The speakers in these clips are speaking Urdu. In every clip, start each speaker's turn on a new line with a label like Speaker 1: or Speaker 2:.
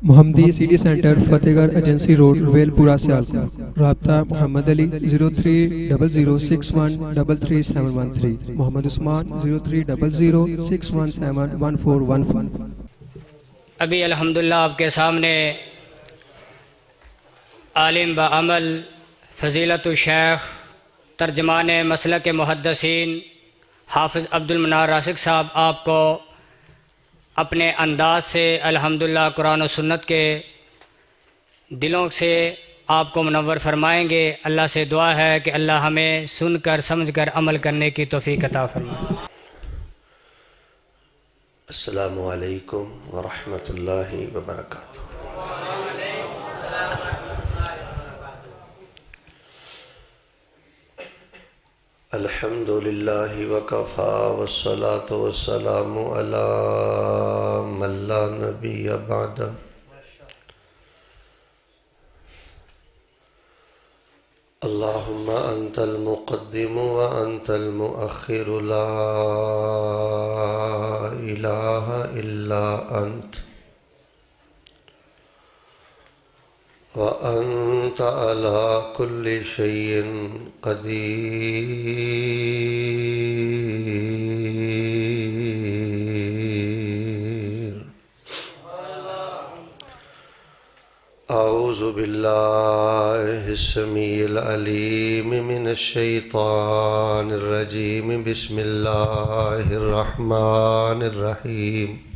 Speaker 1: محمدی سٹی سینٹر فتح گڑھ ایجنسی روڈ ویل پورہ سیالکوٹ. رابطہ محمد علی 0300613373 محمد عثمان 030061711415.
Speaker 2: ابھی الحمدللہ آپ کے سامنے عالم بعمل فضیلت الشیخ ترجمان مسلک محدثین حافظ عبد المنار راسک صاحب آپ کو اپنے انداز سے الحمدللہ قرآن و سنت کے دلوں سے آپ کو منور فرمائیں گے. اللہ سے دعا ہے کہ اللہ ہمیں سن کر سمجھ کر عمل کرنے کی توفیق عطا فرمائے.
Speaker 3: السلام علیکم ورحمۃ اللہ وبرکاتہ. الحمد للہ وکفا والصلاة والسلام علی من لا نبی بعد. اللہم انت المقدم وانت المؤخر لا الہ الا انت وأنت على كل شيء قدير. أعوذ بالله السميع العليم من الشيطان الرجيم. بسم الله الرحمن الرحيم.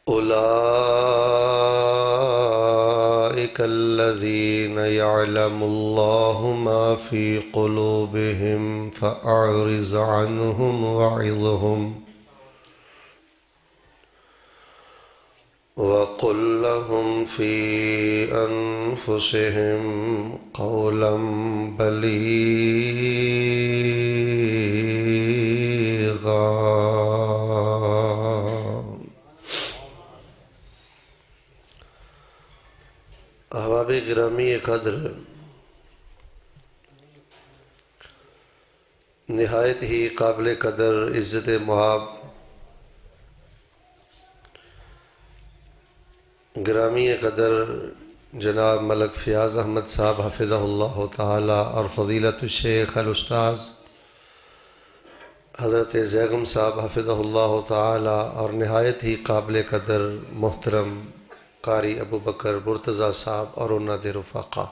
Speaker 3: أولئك الذين يعلم الله ما في قلوبهم فأعرض عنهم وعظهم وقل لهم في أنفسهم قولا بليغا. احباب گرامی قدر، نہایت ہی قابل قدر عزت محاب گرامی قدر جناب ملک فیاض احمد صاحب حفظہ اللہ تعالی اور فضیلت الشیخ الاستاذ حضرت زیغم صاحب حفظہ اللہ تعالی اور نہایت ہی قابل قدر محترم قاری ابو بکر مرتضی صاحب اور انہاں دے رفاقہ،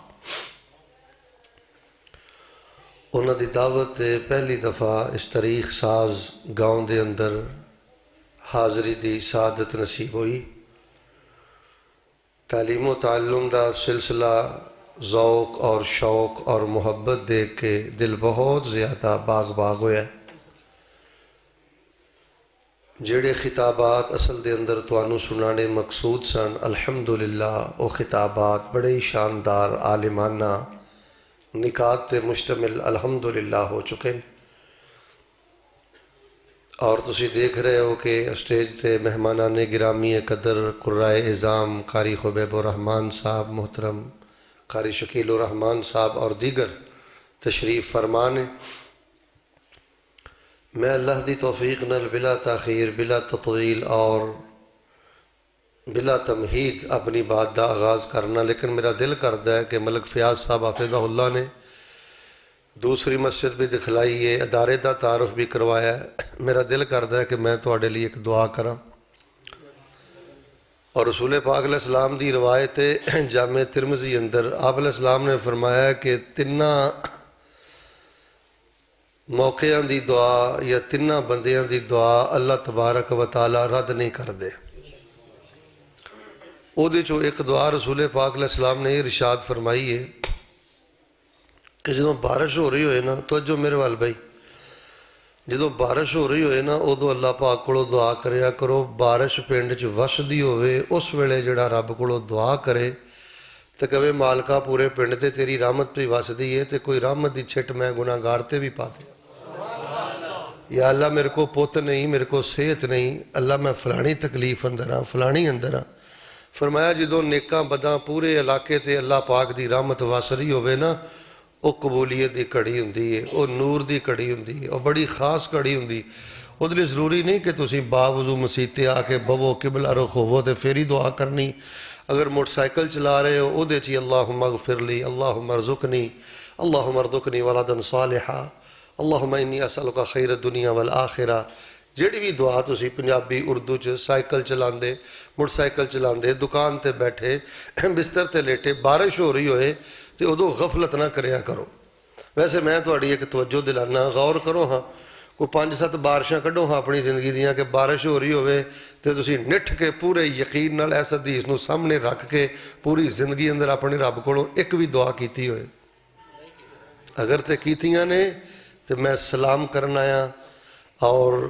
Speaker 3: انہاں دی دعوت پہلی دفعہ اس تاریخ ساز گاؤں دے اندر حاضری دی سعادت نصیب ہوئی. تعلیم و تعلم دا سلسلہ ذوق اور شوق اور محبت دیکھ کے دل بہت زیادہ باغ باغ ہویا. جڑے خطابات اصل دے اندر توانوں سنانے مقصود سن، الحمدللہ وہ خطابات بڑے ہی شاندار عالمانہ نکات تے مشتمل الحمدللہ ہو چکے ہیں. اور تسی دیکھ رہے ہو کہ اسٹیج تے مہمانان گرامی قدر قرائے اعظام قاری خبیب الرحمن صاحب، محترم قاری شکیل الرحمن صاحب اور دیگر تشریف فرمان ہیں. میں اللہ دی توفیق نال بلا تاخیر بلا تطویل اور بلا تمہید اپنی بات دا آغاز کرنا، لیکن میرا دل کرتا ہے کہ ملک فیاض صاحب حافظہ اللہ نے دوسری مسجد بھی دکھلائی ہے، ادارے دا تعارف بھی کروایا ہے. میرا دل کرتا ہے کہ میں تواڈے لیے ایک دعا کراں. اور رسول پاک علیہ السلام دی روایت جامع ترمذی اندر آپ علیہ السلام نے فرمایا کہ تنہ موقعاں دی دعا یا تنہ بندیاں دی دعا اللہ تبارک و تعالی رد نہیں کر دے. او دے چو ایک دعا رسول پاک علیہ السلام نے ارشاد فرمائی ہے کہ جدوں بارش ہو رہی ہوئے نا، توجہ میرے وال بھائی، جدوں بارش ہو رہی ہوئے نا ادو اللہ پاک کو دعا کریا کرو بارش پنڈ چ وسدی ہوئے، اس ویلے جڑا رب کو دعا کرے تو کہے مالکا پورے پنڈ تے تیری رحمت پہ وسدی ہے، تے کوئی رحمت دی چھٹ میں گناہ گار تے بھی پا دے. یا اللہ میرے کو پت نہیں، میرے کو صحت نہیں، اللہ میں فلانی تکلیف اندر ہاں، فلانی اندر ہاں. فرمایا جدوں نیکاں بداں پورے علاقے تے اللہ پاک دی رحمت واسری ہوئے نا، وہ قبولیت دی کڑی ہوندی ہے، وہ نور دی کڑی ہوندی ہے، وہ بڑی خاص کڑی ہوندی. ਉਹਦੇ ਲਈ ਜ਼ਰੂਰੀ ਨਹੀਂ ਕਿ ਤੁਸੀਂ ਬਾਵਜ਼ੂ ਮਸੀਤ 'ਤੇ ਆ ਕੇ ਬਵੋ ਕਿਬਲਾ ਰੁਖ ਹੋਵੋ ਤੇ ਫੇਰ ਹੀ ਦੁਆ ਕਰਨੀ। ਅਗਰ ਮੋਟਰਸਾਈਕਲ ਚਲਾ ਰਹੇ ਹੋ ਉਹਦੇ 'ਚ ਹੀ ਅੱਲਾਹੁਮਾ ਗਫਿਰ ਲੀ, ਅੱਲਾਹੁਮਾ ਰਜ਼ੁਕਨੀ, ਅੱਲਾਹੁਮਾ ਰਜ਼ੁਕਨੀ ਵਲਦਨ ਸਾਲਿਹਾ, ਅੱਲਾਹੁਮਾ ਇੰਨੀ ਅਸਅਲੁਕਾ ਖੈਰ ਦੁਨੀਆ ਵਲ ਆਖਿਰਾ। ਜਿਹੜੀ ਵੀ ਦੁਆ ਤੁਸੀਂ ਪੰਜਾਬੀ ਉਰਦੂ 'ਚ ਸਾਈਕਲ ਚਲਾਉਂਦੇ, ਮੋਟਰਸਾਈਕਲ ਚਲਾਉਂਦੇ, ਦੁਕਾਨ 'ਤੇ ਬੈਠੇ, ਬਿਸਤਰ 'ਤੇ ਲੇਟੇ, ਬਾਰਿਸ਼ ਹੋ ਰਹੀ ਹੋਏ ਤੇ ਉਦੋਂ ਗਫਲਤ ਨਾ ਕਰਿਆ ਕਰੋ। ਵੈਸੇ ਮੈਂ ਤੁਹਾਡੀ ਇੱਕ ਤਵੱਜੋ ਦਿਲਾਨਾ, ਗੌਰ ਕਰੋ ਹਾਂ, ਕੋਈ 5-7 ਬਾਰਿਸ਼ਾਂ ਕੱਢੋ ਹਾਂ ਆਪਣੀ ਜ਼ਿੰਦਗੀ ਦੀਆਂ ਕਿ ਬਾਰਿਸ਼ ਹੋ ਰਹੀ ਹੋਵੇ ਤੇ ਤੁਸੀਂ ਨਿੱਠ ਕੇ ਪੂਰੇ ਯਕੀਨ ਨਾਲ ਇਸ ਹਦੀਸ ਨੂੰ ਸਾਹਮਣੇ ਰੱਖ ਕੇ ਪੂਰੀ ਜ਼ਿੰਦਗੀ ਅੰਦਰ ਆਪਣੇ ਰੱਬ ਕੋਲੋਂ ਇੱਕ ਵੀ ਦੁਆ ਕੀਤੀ ਹੋਏ। ਅਗਰ ਤੇ ਕੀਤੀਆਂ ਨੇ ਤੇ ਮੈਂ ਸਲਾਮ ਕਰਨ ਆਇਆ ਔਰ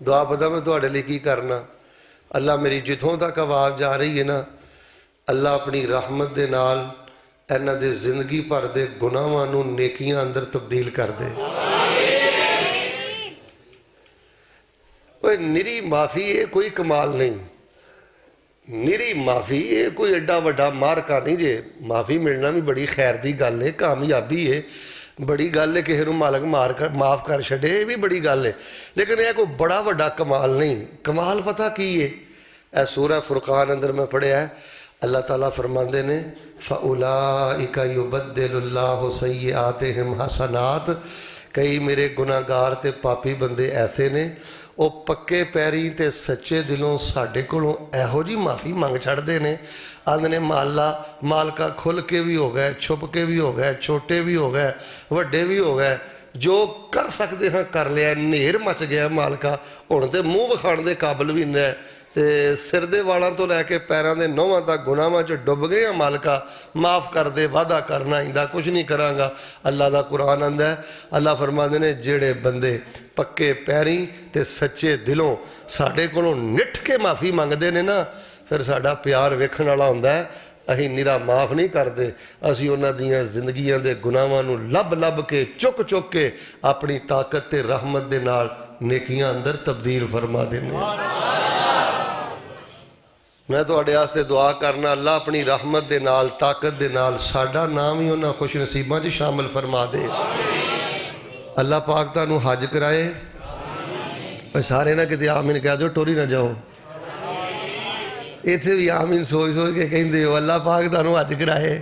Speaker 3: دعا پتا میں تواڈے لئی کی کرنا اللہ میری جتوں تک آواز جا رہی ہے نا اللہ اپنی رحمت دے نال انہاں دے زندگی بھر دے گناہاں نوں نیکیاں اندر تبدیل کر دے اوے نری معافی یہ کوئی کمال نہیں نری معافی یہ کوئی ایڈا وڈا مارکا نہیں جے معافی ملنا بھی بڑی خیر دی گل ہے کامیابی ہے بڑی گل ہے کہ ہر مالک معاف کر چھڑے یہ بھی بڑی گل ہے لیکن یہ کوئی بڑا وڈا کمال نہیں کمال پتہ کی ہے اے سورہ فرقان اندر میں پڑھیا ہے اللہ تعالیٰ فرماندے نے فَأُولَئِكَ يُبَدِّلُ اللَّهُ سَيِّئَاتِهِمْ حَسَنَاتٍ کئی میرے گناہگار تے پاپی بندے ایسے نے وہ پکے پیری تے سچے دلوں ساڈے کولوں ایہو جی معافی منگ چھڑدے نے آندے نے مالکا کھل کے بھی ہو گئے چھپ کے بھی ہو گئے چھوٹے بھی ہو گئے وڈے بھی ہو گئے جو کر سکتے ہیں کر لیا نیر مچ گیا مالکا ہن تے منہ وکھاؤن دے قابل بھی نہیں تے سر دے والاں تو لے کے پیراں دے نوہاں تک گناہاں چ ڈب گئے ہیں مالکا معاف کر دے وعدہ کرنا آئندہ کچھ نہیں کراں گا اللہ دا قرآن آندا ہے اللہ فرماندے نے جڑے بندے پکے پیری تے سچے دلوں ساڈے کولوں نٹھ کے معافی منگدے نے نا پھر ساڈا پیار ویکھن والا ہوندا ہے اسی نرا معاف نہیں کرتے اسی انہاں دیاں زندگیاں دے گناہاں نوں لب لب کے چک چک کے اپنی طاقت تے رحمت دے نال نیکیاں اندر تبدیل فرما دینے میں تواڈے واسطے دعا کرنا اللہ اپنی رحمت دے نال طاقت دے نال ساڈا نام ہی انہاں خوش نصیباں وچ شامل فرما دے اللہ پاک تانوں حج کرائے سارے نہ کتے آمین کہہ دو ٹوری نہ جاؤ ایتھے بھی آمین سوچ سوچ کے کہیں دے ہو اللہ پاک تانوں حج کرائے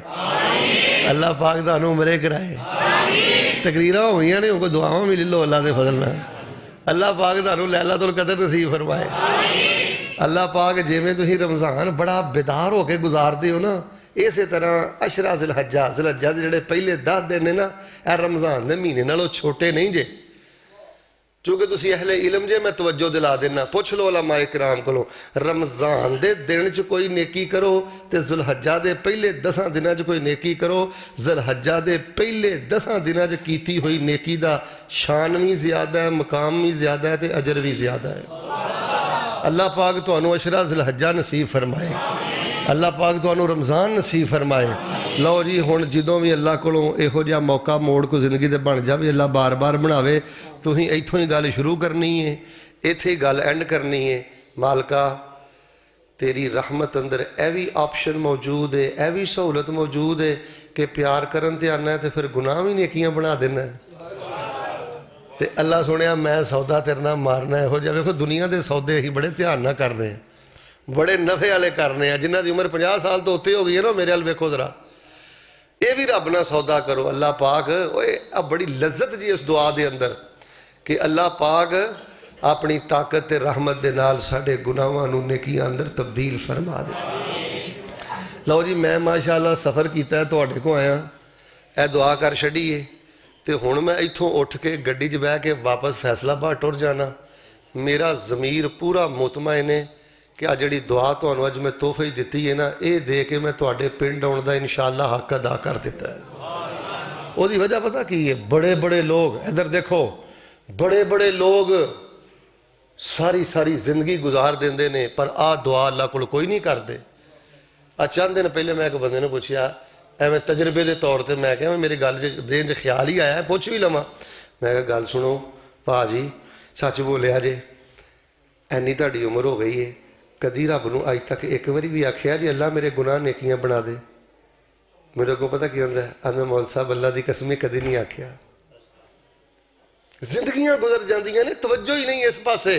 Speaker 3: اللہ پاک تانوں عمرے کرائے تقریراں ہوئیاں نے ان کو دعاواں بھی لے لو اللہ دے فضل نال اللہ پاک تانوں لیلۃ القدر نصیب فرمائے اللہ پاک جیویں تسی رمضان بڑا بیدار ہو کے گزارتے ہو نا اسی طرح عشرہ ذی الحجہ دے جڑے پہلے 10 دن نے نا اے رمضان دے مہینے نالوں چھوٹے نہیں جے چونکہ تسی اہل علم جے میں توجہ دلا دینا پوچھ لو علماء کرام کولوں رمضان دے دن چ کوئی نیکی کرو تے ذی الحجہ دے پہلے 10 دناں چ کوئی نیکی کرو ذی الحجہ دے پہلے 10 دناں چ کیتی ہوئی نیکی دا شان بھی زیادہ ہے مقام بھی زیادہ ہے تے اجر بھی زیادہ ہے اللہ پاک تانوں عشرہ ذی الحجہ نصیب فرمائے اللہ پاک تانوں رمضان نصیب فرمائے لو جی ہن جدوں بھی اللہ کولوں ایہو جہا موقع موڑ کو زندگی دے بن جاوے اللہ بار بار بناوے تسی ایتھوں ہی گل شروع کرنی ہے ایتھے ہی گل اینڈ کرنی ہے مالکا تیری رحمت اندر اے بھی آپشن موجود ہے اے بھی سہولت موجود ہے کہ پیار کرن تے آنا ہے تے پھر گناہ بھی نیکیاں بنا دینا ہے تے اللہ سنیا میں سودا تیرے نال مارنا ہے ہو جا ویکھو دنیا دے سودے ہی بڑے دھیان نہ کر رہے ہیں بڑے نفع والے کرنے ہیں جنہاں دی عمر 50 سال تو اتنے ہو گئی ہے نا میرے ال ویکھو ذرا یہ بھی رب نہ سودا کرو اللہ پاک اب بڑی لذت جی اس دعا دے اندر کہ اللہ پاک اپنی طاقت تے رحمت دے نال ساڈے گناہاں نوں نیکیاں اندر تبدیل فرما دے لو جی میں ماشاءاللہ سفر کیتا ہے تواڈے کو آیا اے دعا کر چھڈیے تے ہن میں ایتھوں اٹھ کے گڈی 'چ بیٹھ کے واپس فیصلہ آباد ٹر جانا میرا ضمیر پورا مطمئن ہے کہ آ جڑی دعا تانوں اج میں تحفے دتی ہے نا اے دے کے میں تواڈے پنڈ آਉਣ دا انشاءاللہ حق ادا کر دیتا ہے وہ دی وجہ پتہ کی ہے بڑے بڑے لوگ ادھر دیکھو بڑے بڑے لوگ ساری زندگی گزار دیندے نے پر آ دعا اللہ کول کوئی نہیں کرتے چند دن پہلے میں ایک بندے نے پوچھیا میں تجربے دے طور تے میں کہا میری گل دین چ خیال ہی آیا ہے پوچھ بھی لواں میں کہا گل سنو پا جی سچ بولیا جے اینی تہاڈی عمر ہو گئی ہے کدی رب نوں اج تک ایک واری بھی آکھیا جی اللہ میرے گناہ نیکیاں بنا دے میرے کو پتہ کی ہوندا ہے آندا مول صاحب اللہ دی قسم کدی نہیں آکھیا زندگیاں گزر جاندیاں نے توجہ ہی نہیں اس پاسے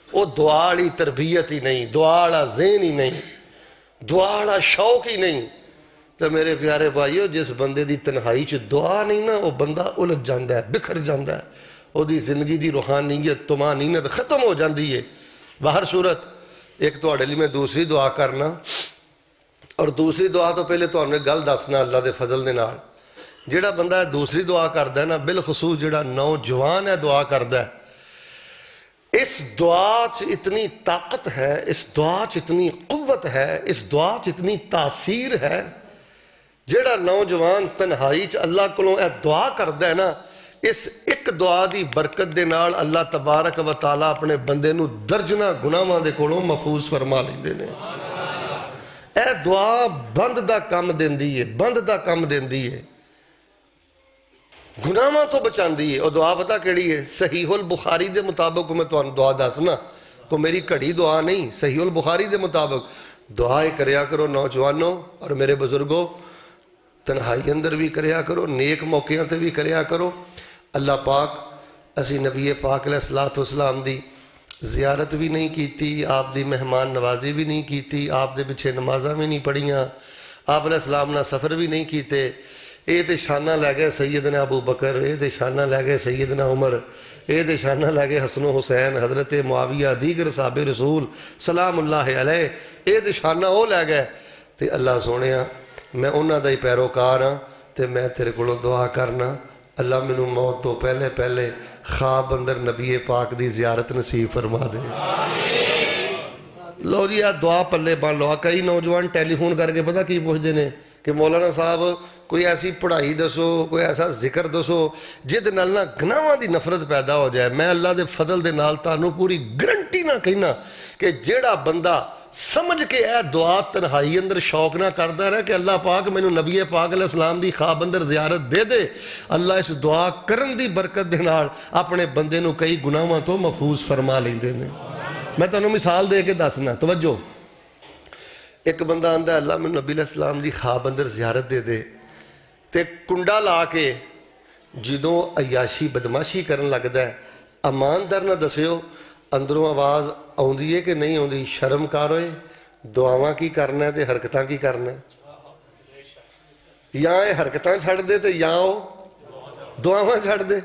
Speaker 3: وہ دعا والی تربیت ہی نہیں دعا والا ذہن ہی نہیں دعا والا شوق ہی نہیں تو میرے پیارے بھائیو جس بندے دی تنہائی چ دعا نہیں نا وہ بندہ الجھ جاندا ہے بکھر جاندا ہے وہ دی زندگی دی روحانیت طمانینت ختم ہو جاندی ہے باہر صورت ایک تواڈے لئی میں دوسری دعا کرنا اور دوسری دعا تو پہلے تانوں ایک گل دسنا اللہ دے فضل دے نال جڑا بندہ دوسری دعا کردا ہے نا بالخصوص جڑا نوجوان ہے دعا کردا ہے اس دعا چ اتنی طاقت ہے اس دعا چ اتنی قوت ہے اس دعا چ اتنی تاثیر ہے جڑا نوجوان تنہائی چ اللہ کولوں اے دعا کردا ہے نا اس ایک دعا دی برکت دے نال اللہ تبارک و تعالی اپنے بندے نو درجنا گناہاں دے کولوں محفوظ فرما لیندے نے اے دعا بند دا کم دیندی ہے بند دا کم دیندی ہے گناہاں تو بچاندی ہے اور دعا پتہ کیڑی ہے صحیح البخاری دے مطابق میں تو دعا دسنا کو میری کڑی دعا نہیں صحیح البخاری دے مطابق دعائیں کریا کرو نوجوانوں اور میرے بزرگوں تنہائی اندر بھی کریا کرو نیک موقعوں تے بھی کریا کرو اللہ پاک اسی نبی پاک علیہ السلام دی زیارت بھی نہیں کیتی آپ دی مہمان نوازی بھی نہیں کیتی آپ دے پچھے نمازاں بھی نہیں پڑھیاں آپ علیہ السلام نہ سفر بھی نہیں کیتے اے تے شانہ لے گئے سیدنا ابو بکر اے تے شانہ لے گئے سیدنا عمر اے تے شانہ لے گئے حسن و حسین حضرت معاویہ دیگر صحاب رسول سلام اللہ علیہ اے تے شانہ او لے گئے تے اللہ سونیا میں انہاں دا ہی پیروکار ہاں تے میں تیرے کولوں دعا کرنا اللہ منو موت تو پہلے پہلے خواب اندر نبی پاک دی زیارت نصیب فرما دے لو جی دعا پلے بان لو کئی نوجوان ٹیلی فون کر کے پتہ کی پوچھتے ہیں کہ مولانا صاحب کوئی ایسی پڑھائی دسو کوئی ایسا ذکر دسو جد نال نہ گناہاں دی نفرت پیدا ہو جائے میں اللہ دے فضل دے نال تانوں پوری گرنٹی نہ کہنا کہ جیڑا بندہ سمجھ کے اے دعا تنہائی اندر شوق نہ کردا رہے کہ اللہ پاک میں نبی پاک علیہ السلام دی خواب اندر زیارت دے دے اللہ اس دعا کرن دی برکت دے نال اپنے بندے نو کئی گناہاں تو محفوظ فرما لیندے نے میں تانوں مثال دے کے دسنا توجہ ایک بندہ آندا اللہ میں نبی علیہ السلام دی خواب اندر زیارت دے دے تے کنڈا لا کے جدوں عیاشی بدماشی کرن لگدا ہے اماندار نہ دسیو اندروں آواز آوندی ہے کہ نہیں آوندی شرم کار ہوئے دعاواں کی کرنا ہے تے حرکتاں کی کرنا ہے یا اے حرکتاں چھڑ دے تے یا او دعاواں چھڑ دے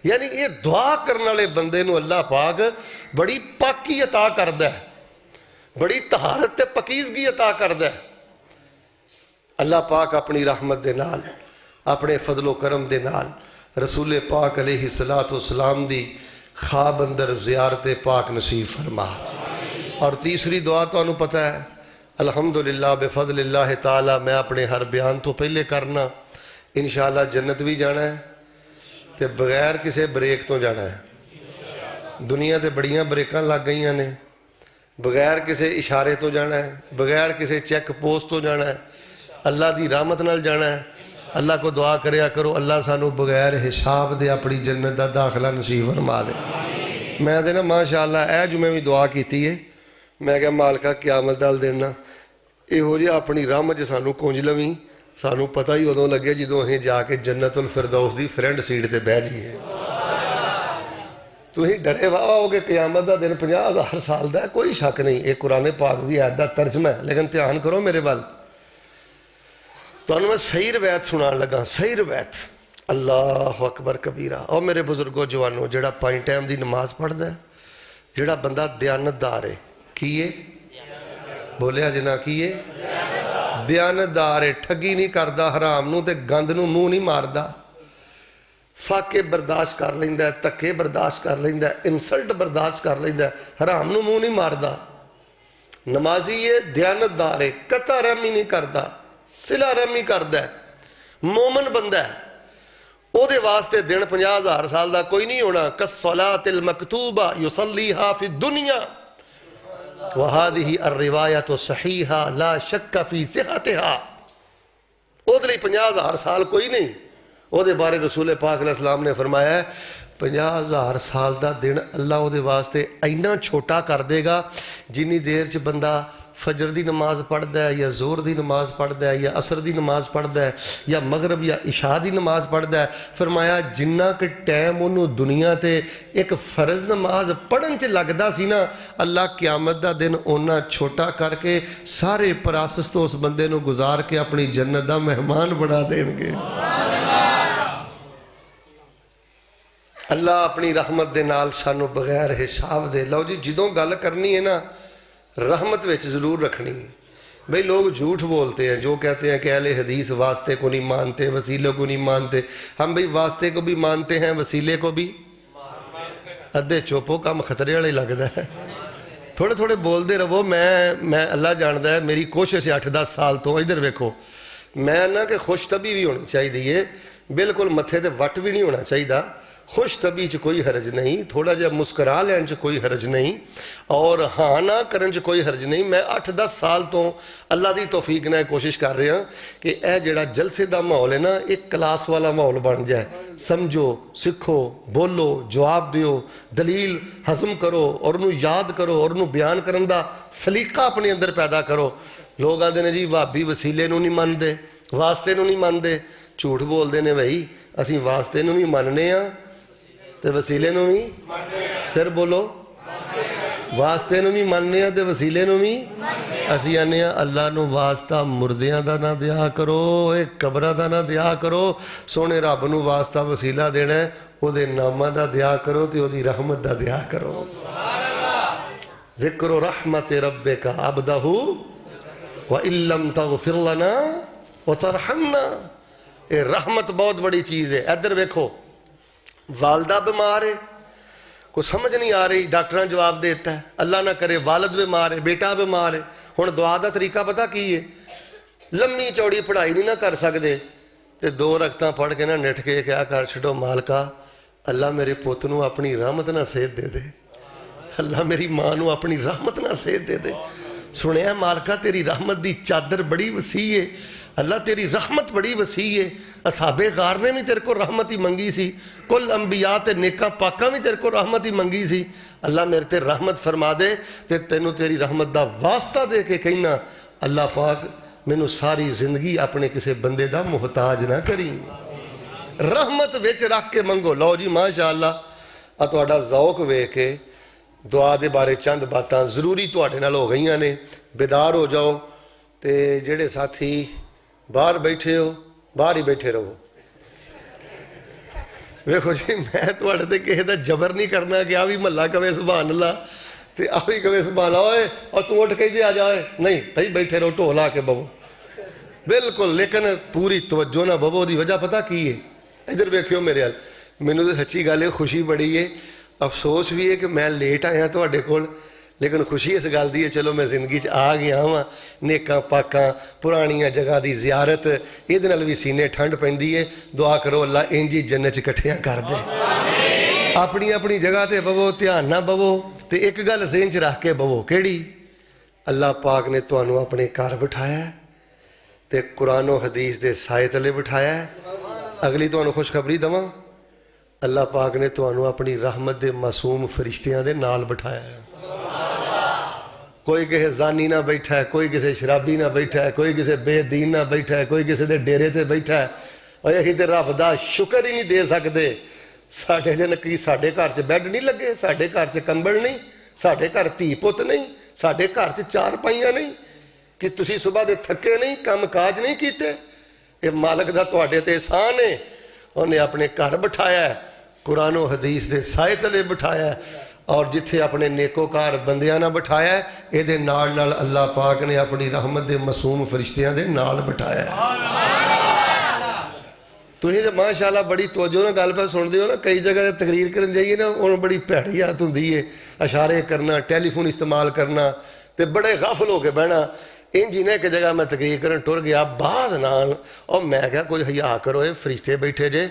Speaker 3: یعنی یہ دعا کرنے والے بندے نو اللہ پاک بڑی پاکی عطا کردا ہے بڑی طہارت تے پاکیزگی عطا کردا ہے اللہ پاک اپنی رحمت دے نال اپنے فضل و کرم دے نال رسول پاک علیہ السلام دی خواب اندر زیارت پاک نصیب فرما اور تیسری دعا تو انہوں پتہ ہے الحمدللہ بفضل اللہ تعالی میں اپنے ہر بیان تو پہلے کرنا انشاءاللہ جنت بھی جانا ہے تے بغیر کسے بریک تو جانا ہے دنیا تے بڑیاں بریکاں لگ گئیاں نے بغیر کسے اشارے تو جانا ہے بغیر کسے چیک پوسٹ تو جانا ہے اللہ دی رحمت نال جانا ہے اللہ کو دعا کریا کرو اللہ سانو بغیر حساب دے اپنی جنت دا داخلہ نصیب فرما دے میں تے نا ماشاءاللہ اے جو میں بھی دعا کیتی ہے میں کہا مالکہ قیامت دل دینا اے ہو جی اپنی رحمت سانو کونج لویں سانو پتہ ہی ادوں لگے جدوں ہی جا کے جنت الفردوس دی فرینڈ سیٹ تے بہ جائیے تو ہی ڈرے واہ ہو کہ قیامت دا دن 50,000 سال دا ہے کوئی شک نہیں ایک قرآن پاک دی آیت دا ترجمہ ہے لیکن دھیان کرو میرے وال تو انہوں میں صحیح روایت سنان لگا صحیح روایت اللہ اکبر کبیرہ اور میرے بزرگوں جوانوں جڑا 5 ٹائم دی نماز پڑھ دا ہے جڑا بندہ دیانت دار ہے کیے بولیا جنا کیے دیانت دار ہے ٹھگی نہیں کردا حرام نو تے گند نو منہ نہیں ماردا فاقے برداشت کر لیندا ہے تکے برداشت کر لیندا ہے انسلٹ برداشت کر لیندا ہے حرام نو منہ نہیں ماردا نمازی ہے دیانت دار ہے قطع رحمی نہیں کردا صلہ رحمی کردا ہے مومن بندہ ہے او دے واسطے دن 50,000 سال دا کوئی نہیں ہونا کالصلاۃ المکتوبہ یصلیھا فی الدنیا وہذہ الروایۃ صحیحہ لا شک فی صحتھا او دے لئی 50,000 سال کوئی نہیں او دے بارے رسول پاک علیہ السلام نے فرمایا ہے 50,000 سال دا دن اللہ او دے واسطے اینا چھوٹا کر دے گا جنی دیر چ بندہ فجر دی نماز پڑھدا ہے یا زور دی نماز پڑھدا ہے یا عصر دی نماز پڑھدا ہے یا مغرب یا عشاء دی نماز پڑھدا ہے فرمایا جنہ کے ٹائم انہوں دنیا تے ایک فرض نماز پڑھن چ لگدا سی نا اللہ قیامت دا دن اونا چھوٹا کر کے سارے پراسس تو اس بندے نو گزار کے اپنی جنت دا مہمان بنا دیں گے اللہ اپنی رحمت دے نال سانو بغیر حساب دے لو جی جدوں گل کرنی ہے نا رحمت وچ ضرور رکھنی ہے بھئی لوگ جھوٹ بولتے ہیں جو کہتے ہیں کہ اہل حدیث واسطے کو نہیں مانتے وسیلے کو نہیں مانتے ہم بھئی واسطے کو بھی مانتے ہیں وسیلے کو بھی ادھے چوپو کام خطرے والے لگتا ہے تھوڑے تھوڑے بول دے رہو میں اللہ جانتا ہے میری کوشش ہے 8-10 سال تو ادھر ویکھو میں نہ کہ خوش طبی بھی ہونی چاہیے بالکل متھے تے وٹ بھی نہیں ہونا چاہیے، خوش طبی چ کوئی حرج نہیں، تھوڑا جہا مسکرا لین چ کوئی حرج نہیں، اور ہاں نہ کرن چ کوئی حرج نہیں۔ میں 8-10 سال تو اللہ دی توفیق نہ کوشش کر رہا ہوں کہ اے جڑا جلسے دا ماحول ہے نا ایک کلاس والا ماحول بن جائے، سمجھو، سکھو، بولو، جواب دیو، دلیل ہضم کرو اور انہوں یاد کرو اور انہوں بیان کرن دا سلیقہ اپنے اندر پیدا کرو۔ لوگ آدھے نے جی وہابی وسیلے نو نہیں ماندے، واسطے نو نہیں ماندے، جھوٹ بول دے نے بھائی، اسی واسطے نو بھی ماننے ہاں تے وسیلے نو بھی، پھر بولو واسطے نو بھی ماننے ہاں تے وسیلے نو بھی، اسی آنے ہاں اللہ نو واسطہ مردیاں دا نہ دیا کرو، ایک قبرہ دا نہ دیا کرو، سونے رب نو واسطہ وسیلہ دینا ہے او دے نامہ دا دیا کرو تے او دی رحمت دا دیا کرو۔ ذکر رحمت ربک عبدہ وَإِن لَّمْ تَغْفِرْ لَنَا وَتَرْحَمْنَا۔ اے رحمت بہت بڑی چیز ہے۔ ادھر ویکھو، والدہ بیمار ہے، کوئی سمجھ نہیں آ رہی، ڈاکٹراں جواب دیتا ہے، اللہ نہ کرے والد بیمار ہے، بیٹا بیمار ہے، ہن دعا دا طریقہ پتہ کی ہے؟ لمبی چوڑی پڑھائی نہیں نہ کر سکدے تے 2 رکعتاں پڑھ کے نہ نٹھ کے کیا کر چھڈو، مالکا اللہ میرے پوت نو اپنی رحمت نہ صحت دے دے، اللہ میری ماں نو اپنی رحمت نہ صحت دے دے۔ سنیا مالکا تیری رحمت دی چادر بڑی وسیع ہے، اللہ تیری رحمت بڑی وسیع ہے، اصحاب غار نے بھی تیرے کو رحمت ہی منگی سی، کل انبیاء تے نیکاں پاکاں بھی تیرے کو رحمت ہی منگی سی، اللہ میرے تے رحمت فرما دے تے تینوں تیری رحمت دا واسطہ دے کے کہنا اللہ پاک مینوں ساری زندگی اپنے کسے بندے دا محتاج نہ کری، رحمت وچ رکھ کے منگو۔ لو جی ماشاءاللہ تہاڈا ذوق ویکھ کے دعا دے بارے چند باتاں ضروری تہاڈے نال ہو گئیاں نے، بیدار ہو جاؤ تے جڑے ساتھی باہر بیٹھے ہو باہر ہی بیٹھے رہو۔ ویکھو جی میں تہاڈے تے کسے دا جبر نہیں کرنا کہ آ بھی محلہ کہے سبحان اللہ تے آ بھی کہے سبحان اللہ اوئے اور تو اٹھ کے دے آ جائے، نہیں بھائی بیٹھے رہو ٹھو لا کے بہو، بالکل، لیکن پوری توجہ نہ بہو دی وجہ پتہ کی ہے؟ ادھر ویکھیو میرے حال، مینوں تے سچی گل ہے خوشی بڑی ہے، افسوس بھی ہے کہ میں لیٹ آیا تہاڈے کول، لیکن خوشی اس گل دی ہے چلو میں زندگی چ آ گیا ہاں، نیکاں پاکاں پرانیاں جگہ دی زیارت، یہ نال بھی سینے ٹھنڈ پیندی ہے، دعا کرو اللہ انجی جنت اکٹھیاں کر دے۔ اپنی اپنی جگہ تے بہو، دھیان نہ بہو تے ایک گل ذہن چ رکھ کے بہو، کیڑی؟ اللہ پاک نے تانوں اپنے گھر بٹھایا ہے تے قرآن و حدیث دے سائے تلے بٹھایا ہے۔ اگلی تانوں خوشخبری دواں، اللہ پاک نے تانوں اپنی رحمت دے معصوم فرشتیاں دے نال بٹھایا ہے۔ کوئی کسے زانی نہ بیٹھا ہے، کوئی کسے شرابی نہ بیٹھا ہے، کوئی کسے بے دین نہ بیٹھا ہے، کوئی کسے دے ڈیرے تے بیٹھا ہے، اور یہی تے رب دا شکر ہی نہیں دے سکتے۔ ساڈے جن کی ساڈے گھر چ بیڈ نہیں لگے، ساڈے گھر چ کمبل نہیں، ساڈے گھر دھی پت نہیں، ساڈے گھر چ چار پائیاں نہیں، کہ تسی صبح دے تھکے نہیں، کام کاج نہیں کیتے، یہ مالک دا تواڈے تے احسان ہے، انہیں اپنے گھر بٹھایا ہے، قرآن و حدیث دے سائے تلے بٹھایا ہے، اور جتھے اپنے نیکوکار بندیاں نہ بٹھایا ہے، یہ دے نال نال اللہ پاک نے اپنی رحمت دے معصوم فرشتیاں دے نال بٹھایا ہے۔ تُہیں ماشاءاللہ بڑی توجہ نہ گل پہ سن دیو نا، کئی جگہ تقریر کرن جائیے نا انہوں بڑی بھڑی عادت ہوندی ہے، اشارے کرنا، ٹیلی فون استعمال کرنا تے بڑے غافل ہو کے بہنا۔ انجی نے کہ جگہ میں تقریر کرن ٹر گیا باز نال، اور میں کہا کوئی حیا کرو، اے فرشتے بیٹھے جے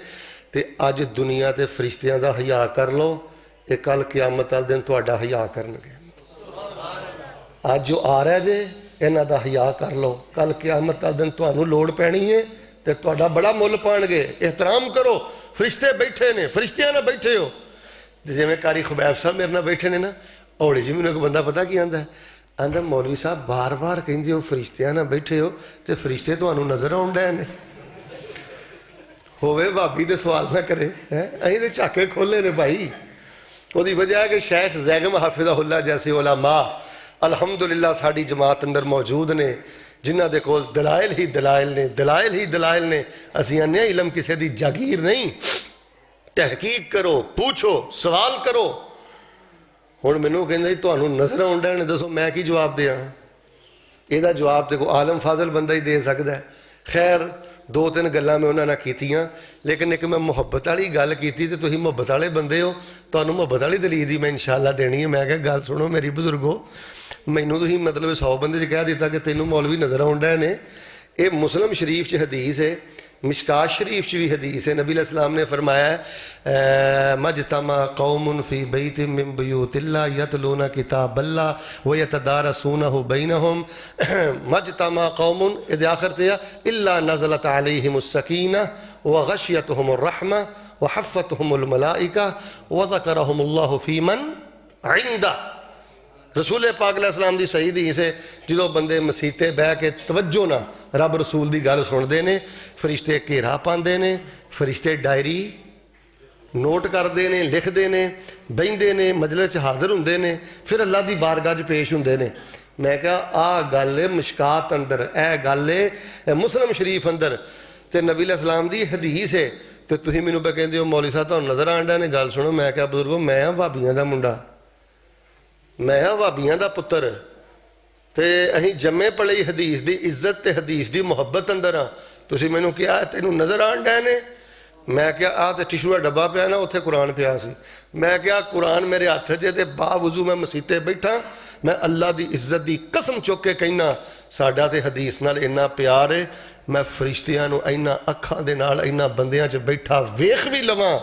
Speaker 3: تے اج دنیا تے فرشتیاں دا حیا کر لو، یہ کل قیامت والے دن تہاڈا حیا کرنگے۔ اج جو آ رہا جے انہاں دا حیا کر لو، کل قیامت والے دن تہانوں لوڑ پینی ہے تے تہاڈا بڑا مل پان گے۔ احترام کرو، فرشتے بیٹھے نے، فرشتیاں نہ بیٹھے ہو۔ جویں قاری خبیب صاحب میرے نال بیٹھے نے نا، اوڑی جی مینوں ایک بندہ پتہ کی آندا ہے، آندا مولوی صاحب بار بار کہندے ہو فرشتیاں نہ بیٹھے ہو تے فرشتے تہانوں نظر آون ڈے نے۔ ہووے بھابی دے سوال نہ کرے، ایں تے چاکے کھولے نے بھائی۔ وہ دی وجہ ہے کہ شیخ زیگم حافظہ اللہ جیسے علماء الحمدللہ ساڑی جماعت اندر موجود نے، جنہ دے کول دلائل ہی دلائل نے، دلائل ہی دلائل نے۔ اسی آنے علم کسے دی جاگیر نہیں، تحقیق کرو، پوچھو، سوال کرو۔ ہن مینوں کہندا جی تہانوں نظر آون ڈے نے، دسو میں کی جواب دیاں؟ یہ دا جواب تے کوئی عالم فاضل بندہ ہی دے سکدا ہے۔ خیر 2-3 گلاں میں انہاں نہ کیتیاں، لیکن ایک میں محبت والی گل کیتی تے تسی محبت والے بندے ہو، تانوں محبت والی دلیل دی میں انشاءاللہ دینی ہے۔ میں کہا گل سنو میری بزرگو، مینوں تسی مطلب 100 بندے کہہ دیتا کہ تینوں مولوی نظر آون ڈے نے۔ یہ مسلم شریف چ حدیث ہے مشکات شریف چ بھی حدیث ہے، نبی علیہ السلام نے فرمایا ہے مجتمع قوم فی بیت من بیوت اللہ یتلون کتاب اللہ ویتدارسونہ بینہم مجتمع قوم ادھ آخر تیا الا نزلت علیہم السکینہ وغشیتہم الرحمہ وحفتہم الملائکہ وذکرہم اللہ فی من عندہ۔ رسول پاک علیہ السلام دی صحیح حدیث ہے جدو بندے مسیتے بہ کے توجہ نہ رب رسول دی گل سنتے ہیں، فرشتے گھیرا پاندے نے، فرشتے ڈائری نوٹ کرتے ہیں، لکھتے ہیں، بہندے نے، مجلس حاضر ہوندے نے، پھر اللہ دی بارگاہ چ پیش ہوندے نے۔ میں کہا آ گل ہے مشکات اندر، اے گل ہے مسلم شریف اندر تے نبی علیہ السلام دی حدیث ہے، تے تسی مینوں پہ کہندے ہو مولوی صاحب تانوں نظر آندا نے گل سنو۔ میں کہا بزرگو میں ہاں بھابیاں دا منڈا، میں ہاں بھابیاں دا پتر، تے اہیں جمے پڑی حدیث دی عزت تے حدیث دی محبت اندر ہاں، تسی مینوں کیا تینوں نظر آن ڈے نے؟ میں کیا آ تے ٹشو دا ڈبا پیا نا اتنے قرآن پیا سی، میں کیا قرآن میرے ہاتھ چ تے باوضو میں مسیتے بیٹھا، میں اللہ دی عزت دی قسم چک کے کہنا ساڈا تے حدیث نال اتنا پیار ہے، میں فرشتیاں نو اینا اکھاں دے نال اینا بندیاں چ بیٹھا ویکھ بھی لواں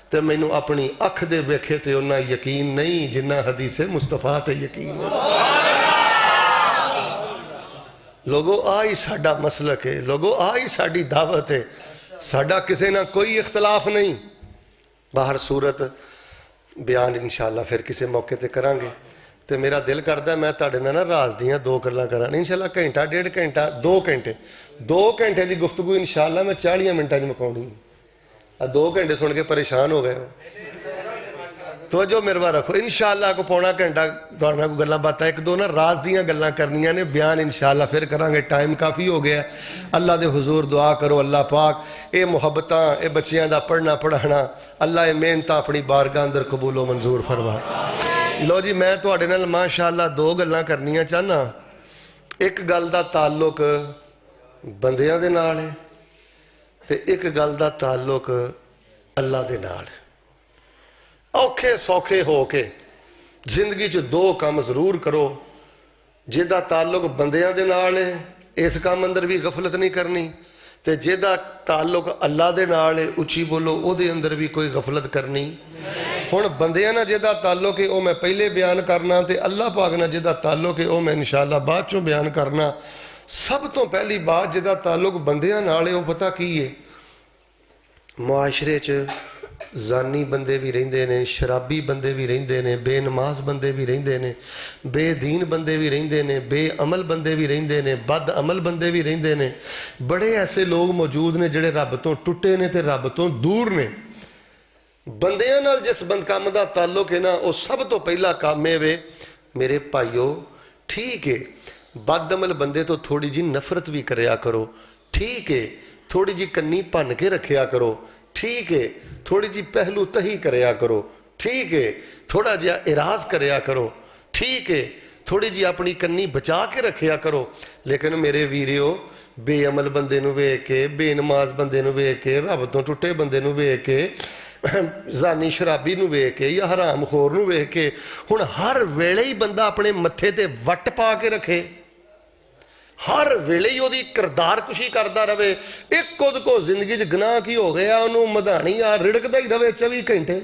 Speaker 3: تے مینوں اپنی اکھ دے ویکھے تے انہاں یقین نہیں جنہ حدیث مصطفیٰ تے یقین ہے۔ لوگو آئی ساڈا مسلک ہے، لوگو آئی ساڈی دعوت ہے، ساڈا کسے نہ کوئی اختلاف نہیں۔ باہر صورت بیان انشاءاللہ پھر کسے موقع تے کران گے، تے میرا دل کردا ہے میں تہاڈے نال راز دیاں دو گلاں کراں انشاءاللہ، گھنٹہ ڈیڑھ گھنٹہ 2 گھنٹے دی گفتگو انشاءاللہ میں 40 منٹاں وچ مکاونی ہے۔ 2 گھنٹے سن کے پریشان ہو گئے ہو، توجہ میرے بار رکھو، انشاءاللہ کو پونا گھنٹہ دورنا کو گلاں باتاں ایک دو نا راز دیاں گلاں کرنیاں نے، بیان انشاءاللہ پھر کریں گے، ٹائم کافی ہو گیا ہے۔ اللہ دے حضور دعا کرو اللہ پاک اے محبتاں اے بچیاں دا پڑھنا پڑھانا اللہ اے محنتاں اپنی بارگاہ اندر قبول و منظور فرما۔ لو جی میں تواڈے نال ماشاءاللہ 2 گلاں کرنیاں چاہنا، ایک گل دا تعلق بندیاں دے نال ہے تے ایک گل دا تعلق اللہ دے نال ہے۔ اوکھے سوکھے ہو کے زندگی چ 2 کام ضرور کرو، جہاں تعلق بندیاں دے نال ہے اس کام اندر بھی غفلت نہیں کرنی، تے جہاں تعلق اللہ دے نال ہے اچھی بولو او دے اندر بھی کوئی غفلت کرنی۔ ہن بندیاں نہ جہاں تعلق ہے او میں پہلے بیان کرنا، تے اللہ پاک نہ جہاں تعلق ہے او میں انشاءاللہ بعد چوں بیان کرنا۔ سب تو پہلی بات جہاں تعلق بندیاں نال ہے او پتہ کی ہے؟ معاشرے چ زانی بندے بھی رہندے نے، شرابی بندے بھی رہندے نے، بے نماز بندے بھی رہندے نے، بے دین بندے بھی رہندے نے، بے عمل بندے بھی رہندے نے، بد عمل بندے بھی رہندے نے، بڑے ایسے لوگ موجود نے جڑے رب تو ٹوٹے نے تے رب تو دور نے۔ بندیاں نال جس بند کام دا تعلق ہے نا وہ سب تو پہلا کام ہے میرے بھائیو، ٹھیک ہے بد عمل بندے تو تھوڑی جی نفرت بھی کریا کرو، ٹھیک ہے تھوڑی جی کنی پن کے رکھیا کرو، ٹھیک ہے تھوڑی جی پہلو تہی کریا کرو، ٹھیک ہے تھوڑا جہا اراز کریا کرو، ٹھیک ہے تھوڑی جی اپنی کنی بچا کے رکھیا کرو۔ لیکن میرے ویریو بے عمل بندے نو ویکھ کے، بے نماز بندے نو ویکھ کے، رب تو ٹوٹے بندے نو ویکھ کے، زانی شرابی نو ویکھ کے یا حرام خور نو ویکھ کے ہن ہر ویلے ہی بندہ اپنے متھے تے وٹ پا کے رکھے، ہر ویلے ہی دی کردار کشی کرتا رہے، ایک خود کو زندگی چ گناہ کی ہو گیا انہوں مدھانی یا رڑکتا ہی رہے 24 گھنٹے،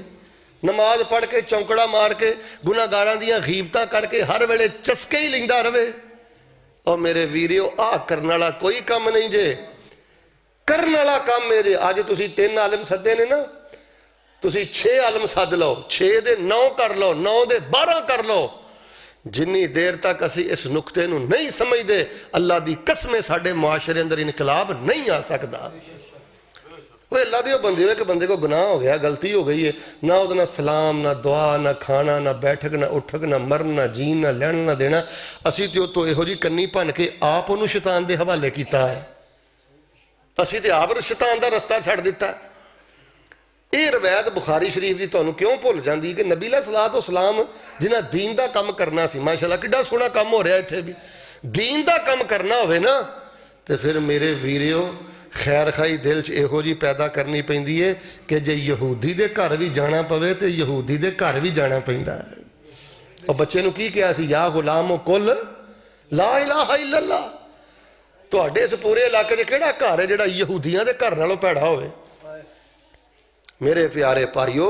Speaker 3: نماز پڑھ کے چونکڑا مار کے گناہگاراں دیاں غیبتاں کر کے ہر ویلے چسکے ہی لیندا رہے۔ اور میرے ویریو آ کرن والا کوئی کام نہیں جے، کرن والا کام ہے جے۔ اج تسی 3 عالم سدے نے نا، تسی 6 عالم سد لو، 6 دے 9 کر لو، 9 دے 12 کر لو، جنی دیر تک اسی اس نقطے نو نہیں سمجھ دے اللہ دی قسم ساڈے معاشرے اندر انقلاب نہیں آ سکتا۔ وہ اللہ دے بندے ہوئے کہ بندے کو گناہ ہو گیا، غلطی ہو گئی ہے، نہ نہ سلام نہ دعا نہ کھانا نہ بیٹھک نہ اٹھک نہ مرن نہ جین نہ لین نہ دینا، اسی تو ایہو جی کنی بن کے آپ انہوں شیطان دے حوالے کیتا ہے، اسی تے آپ شیطان دا رستہ چھڑ دیتا ہے۔ یہ روایت بخاری شریف دی تانوں کیوں بھول جاندی کہ نبی علیہ الصلوۃ والسلام جنہاں دین دا کام کرنا سی، ماشاءاللہ کڈا سونا کام ہو رہا ہے اتنے بھی، دین دا کام کرنا ہوئے نا تو پھر میرے ویریو خیر خائی دل چ یہو جی پیدا کرنی پیندی ہے کہ جے یہودی دے گھر بھی جانا پوے تو یہودی دے گھر بھی جانا پیندا ہے۔ اور بچے نو کی کہا سی یا غلام کل لا الہ الا اللہ، ਤੁਹਾਡੇ ਇਸ ਪੂਰੇ ਇਲਾਕੇ 'ਚ ਕਿਹੜਾ ਘਰ ਹੈ ਜਿਹੜਾ ਯਹੂਦੀਆਂ ਦੇ ਘਰ ਨਾਲੋਂ ਭੈੜਾ ਹੋਵੇ? ਮੇਰੇ ਪਿਆਰੇ ਭਾਈਓ,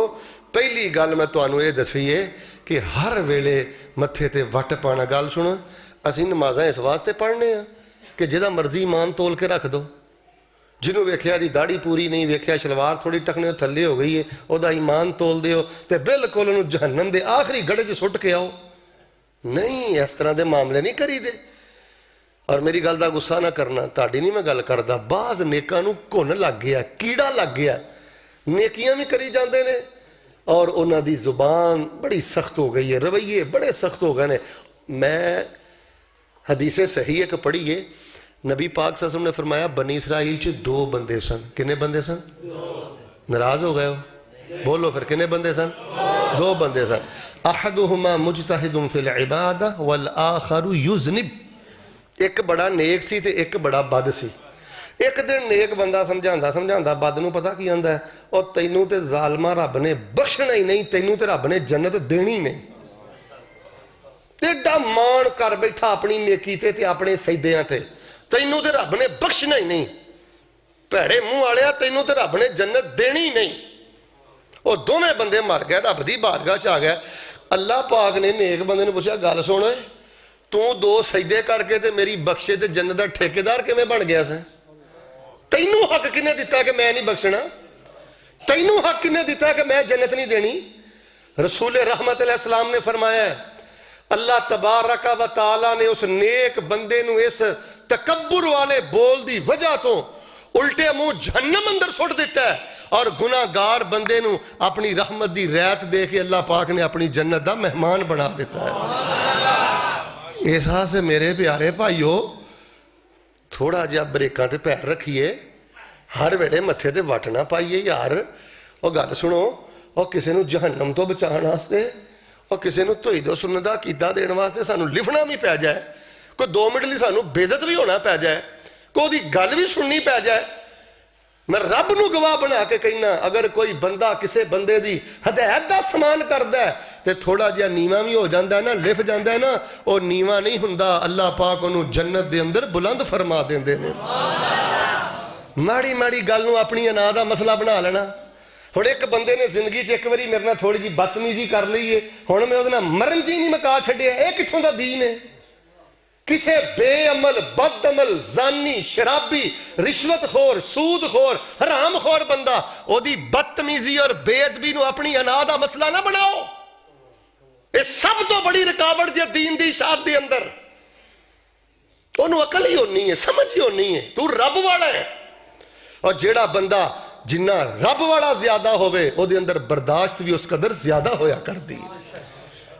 Speaker 3: ਪਹਿਲੀ ਗੱਲ ਮੈਂ ਤੁਹਾਨੂੰ ਇਹ ਦੱਸੀਏ ਕਿ ਹਰ ਵੇਲੇ ਮੱਥੇ ਤੇ ਵੱਟ ਪਾਉਣਾ। ਗੱਲ ਸੁਣੋ, ਅਸੀਂ ਨਮਾਜ਼ਾਂ ਇਸ ਵਾਸਤੇ ਪੜ੍ਹਨੇ ਆ ਕਿ ਜਿਹਦਾ ਮਰਜ਼ੀ ਇਮਾਨ ਤੋਲ ਕੇ ਰੱਖ ਦੋ। ਜਿਹਨੂੰ ਵੇਖਿਆ ਜੀ ਦਾੜੀ ਪੂਰੀ ਨਹੀਂ, ਵੇਖਿਆ ਸ਼ਲਵਾਰ ਥੋੜੀ ਟਖਣੇ ਥੱਲੇ ਹੋ ਗਈ ਹੈ, ਉਹਦਾ ਈਮਾਨ ਤੋਲ ਦਿਓ ਤੇ ਬਿਲਕੁਲ ਉਹਨੂੰ ਜਹੰਨਮ ਦੇ ਆਖਰੀ ਗੜੇ 'ਚ ਸੁੱਟ ਕੇ ਆਓ। ਨਹੀਂ, ਇਸ ਤਰ੍ਹਾਂ ਦੇ ਮਾਮਲੇ ਨਹੀਂ ਕਰੀਦੇ। ਔਰ ਮੇਰੀ ਗੱਲ ਦਾ ਗੁੱਸਾ ਨਾ ਕਰਨਾ, ਤੁਹਾਡੀ ਨਹੀਂ ਮੈਂ ਗੱਲ ਕਰਦਾ। ਬਾਜ਼ ਨੇਕਾਂ ਨੂੰ ਘੁਣ ਲੱਗ ਗਿਆ, ਕੀੜਾ ਲੱਗ ਗਿਆ, ਨੇਕੀਆਂ ਵੀ ਕਰੀ ਜਾਂਦੇ ਨੇ ਔਰ ਉਹਨਾਂ ਦੀ ਜ਼ੁਬਾਨ ਬੜੀ ਸਖਤ ਹੋ ਗਈ ਹੈ, ਰਵਈਏ ਬੜੇ ਸਖਤ ਹੋ ਗਏ ਨੇ। ਮੈਂ ਹਦੀਸੇ ਸਹੀ ਇੱਕ ਪੜ੍ਹੀ ਹੈ, نبی پاک صلی اللہ علیہ وسلم نے فرمایا بنی اسرائیل چ 2 بندے سن. کنے بندے سن؟ ناراض ہو گئے ہو؟ بولو پھر کنے بندے سن؟ 2 بندے سن. احدہما مجتہد فی العبادہ والآخر یذنب. ایک بڑا نیک سی تے ایک بڑا بد سی. ایک دن نیک بندہ سمجھاندا بد نو پتہ کی آندا ہے، اور تینوں تے ظالمہ رب نے بخشنا ہی نہیں، تینوں تے رب نے جنت دینی نہیں. ایڈا مان کر بیٹھا اپنی نیکی تے اپنے سجدیاں تے، تینوں تے رب نے بخشنا ہی نہیں. پیڑے منہ والیا تینوں تے رب نے جنت دینی نہیں. اور دوویں بندے مر گئے، رب دی بارگاہ چ آ گئے. اللہ پاک نے نیک بندے نے پوچھا گل سن، تو 2 سجدے کر کے تے میری بخشے تے جنت دا ٹھیکیدار کیویں بن گیا سے؟ تینوں حق کنے دیتا کہ میں نہیں بخشنا؟ تینوں حق کنے دیتا کہ میں جنت نہیں دینی؟ رسول رحمت علیہ السلام نے فرمایا ہے اللہ تبارک و تعالیٰ نے اس نیک بندے نو اس تکبر والے بول دی وجہ تو الٹے منہ جہنم اندر سٹ دیتا ہے، اور گناہگار بندے نو اپنی رحمت دی رعایت دے کے اللہ پاک نے اپنی جنت دا مہمان بنا دیتا ہے. ایسا سے میرے پیارے بھائیو تھوڑا جہا بریکاں تے پیر رکھیے، ہر ویلے متھے تے وٹ نہ پائیے یار. اور گل سنو، اور کسے نو جہنم تو بچانا واسطے اور کسے نو توحید و سنت دا عقیدہ دین واسطے سانو لکھنا بھی پی جائے، کوئی 2 منٹ ਲਈ سانو بے عزت بھی ہونا پی جائے، کوئی دی گل بھی سننی پی جائے. میں رب نو گواہ بنا کے کہنا اگر کوئی بندہ کسے بندے دی ہدایت دا سامان کردا ہے تے تھوڑا جہا نیواں بھی ہو جاندا ہے نا، لف جاندا ہے نا، او نیواں نہیں ہوندا، اللہ پاک انہوں جنت دے اندر بلند فرما دیندے نے. ماڑی ماڑی گل نو اپنی انا دا مسئلہ بنا لینا. ہن ایک بندے نے زندگی چ ایک واری میرے نال تھوڑی جی بدتمیزی کر لئی ہے، ہن میں اودے نال مرن جی نہیں مکا چھڈیا. اے کتھوں دا دین ہے؟ کسے بے عمل، بد عمل، زانی، شرابی، رشوت خور، سود خور، حرام خور بندہ او دی بدتمیزی اور بے ادبی نو اپنی انا دا مسئلہ نہ بناؤ. اے سب تو بڑی رکاوٹ جے دین دی اشاعت دے اندر. انہوں عقل ہی ہونی ہے، سمجھ ہی ہونی ہے، تو رب والا ہے. اور جیڑا بندہ جنہ رب والا زیادہ ہوئے او دے اندر برداشت بھی اس قدر زیادہ ہویا کر دی.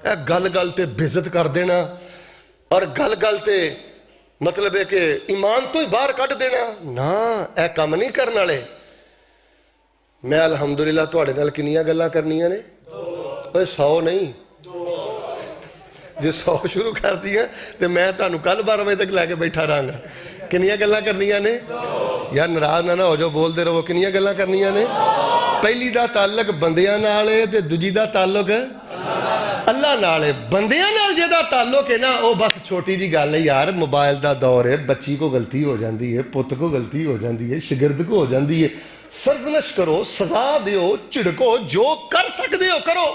Speaker 3: اے گل گل تے بزت کر دینا اور گل گل تے مطلب ہے کہ ایمان تو ہی باہر کٹ دینا، نا اے کام نہیں کرنا لے. میں الحمدللہ تواڈے نال کنیاں گلاں کرنیاں نے؟ 100 نہیں. جی 100 شروع کر دی ہیں تو میں تانوں کل 12 بجے تک لے کے بیٹھا رہاں گا. کنیاں گلاں کرنیاں نے؟ یار ناراض نہ ہو جو بول دے رہو. کنیاں گلاں کرنیاں نے؟ پہلی دا تعلق بندیاں نال ہے تے دوجی دا تعلق اللہ نال ہے. بندیاں نال جہاں تعلق ہے نا وہ بس چھوٹی جی گل ہے یار، موبائل دا دور ہے، بچی کو غلطی ہو جاندی ہے، پت کو غلطی ہو جاندی ہے، شگرد کو ہو جاندی ہے. سرزنش کرو، سزا دیو، چڑکو، جو کر سکتے ہو کرو،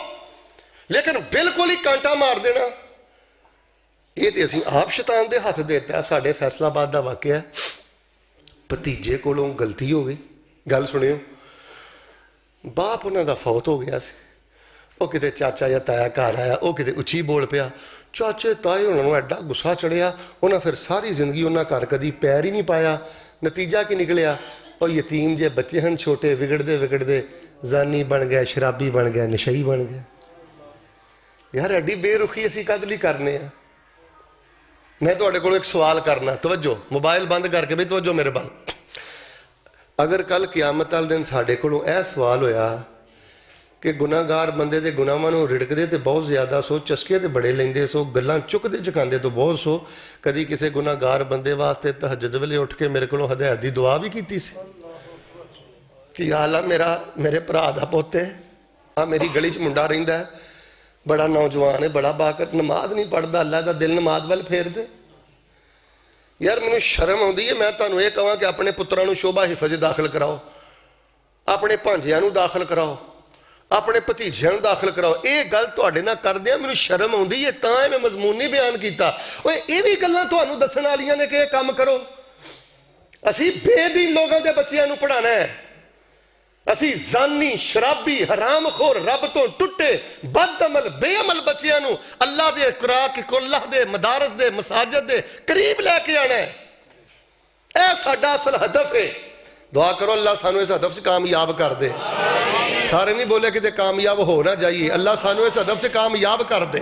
Speaker 3: لیکن بالکل ہی کانٹا مار دینا یہ تو اسی آپ شیطان دے ہاتھ دیتا ہے. ساڑھے فیصلہ آباد دا واقعہ ہے، بھتیجے کولوں غلطی ہو گئی. گل سنیو، باپ انہاں دا فوت ہو گیا سی. وہ کتے چاچا یا تایا گھر آیا، وہ کتے اچھی بول پیا. چاچے تائے انہوں نے ایڈا غصہ چڑھیا، انہاں پھر ساری زندگی انہاں گھر کدی پیر ہی نہیں پایا. نتیجہ کی نکلیا؟ اور یتیم جے بچے ہن چھوٹے، وگڑدے زانی بن گئے، شرابی بن گئے، نشئی بن گئے. یار ایڈی بے رخی اسی کد لئی کرنے ہیں. میں تو کو ایک سوال کرنا، توجہ، موبائل بند کر کے بھی توجہ میرے بال. اگر کل قیامت والے دن ساڈے کولوں اے سوال ہویا کہ گناہگار بندے دے گناہاں نوں رڑکدے تے بہت زیادہ سو، چسکے تے بڑے لیندے سو، گلاں چکدے چکاندے تو بہت سو، کدی کسے گناہگار بندے واسطے تہجد ویلے اٹھ کے میرے کولوں ہدایت دی دعا بھی کیتی سی کہ یا اللہ میرے بھرا دا پوت ہے، میری گلی چ منڈا رہندا ہے، بڑا نوجوان ہے، بڑا باقر، نماز نہیں پڑھدا، اللہ دا دل نماز وال پھیر دے. یار مینوں شرم آتی ہے، میں تمہیں یہ کہاں کہ اپنے پتروں کو شوبہ حفظ داخل کراؤ، اپنے بھانجیاں داخل کراؤ، اپنے بھتیجیاں داخل کراؤ، یہ گل تواڈے نال کردیاں مینوں شرم آتی ہے، تاں میں مضمون نہیں بیان کیتا۔ اوے یہ بھی گلاں تانوں دسن والیاں نے کہ یہ کام کرو۔ اسی بے دین لوگوں دے بچیاں نوں پڑھانا ہے، اسی زانی شرابی حرام خور رب تو ٹٹے بد عمل بے عمل بچیاں نوں اللہ دے اللہ دے مدارس دے مساجد دے قریب لے کے آنا ہے۔ اے ساڈا اصل ہدف ہے۔ دعا کرو اللہ سانو اس ہدف سے کامیاب کر دے۔ سارے نہیں بولے کہ کامیاب ہونا چاہیے، اللہ سانو اس ہدف سے کامیاب کر دے۔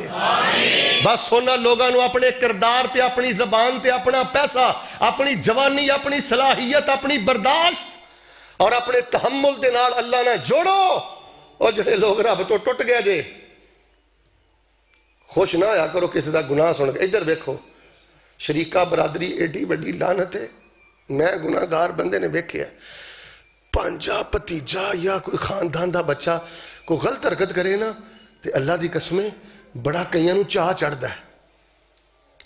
Speaker 3: بس سونا لوگاں نو اپنے کردار تے اپنی زبان تے اپنا پیسہ، اپنی جوانی، اپنی صلاحیت، اپنی برداشت اور اپنے تحمل دے نال اللہ نے جوڑو۔ اور جڑے لوگ رب تو ٹوٹ گئے جے، خوش نہ ہویا کرو کسی دا گناہ سن کے۔ ادھر ویکھو، شریکہ برادری ایڈی وڈی لعنت ہے، میں گناہ گار بندے نے ویکھیا، پانجا بھتیجا یا کوئی خاندان دا بچہ کوئی غلط حرکت کرے نا تے اللہ دی قسمیں بڑا کئیاں نوں چاہ چڑھدا ہے،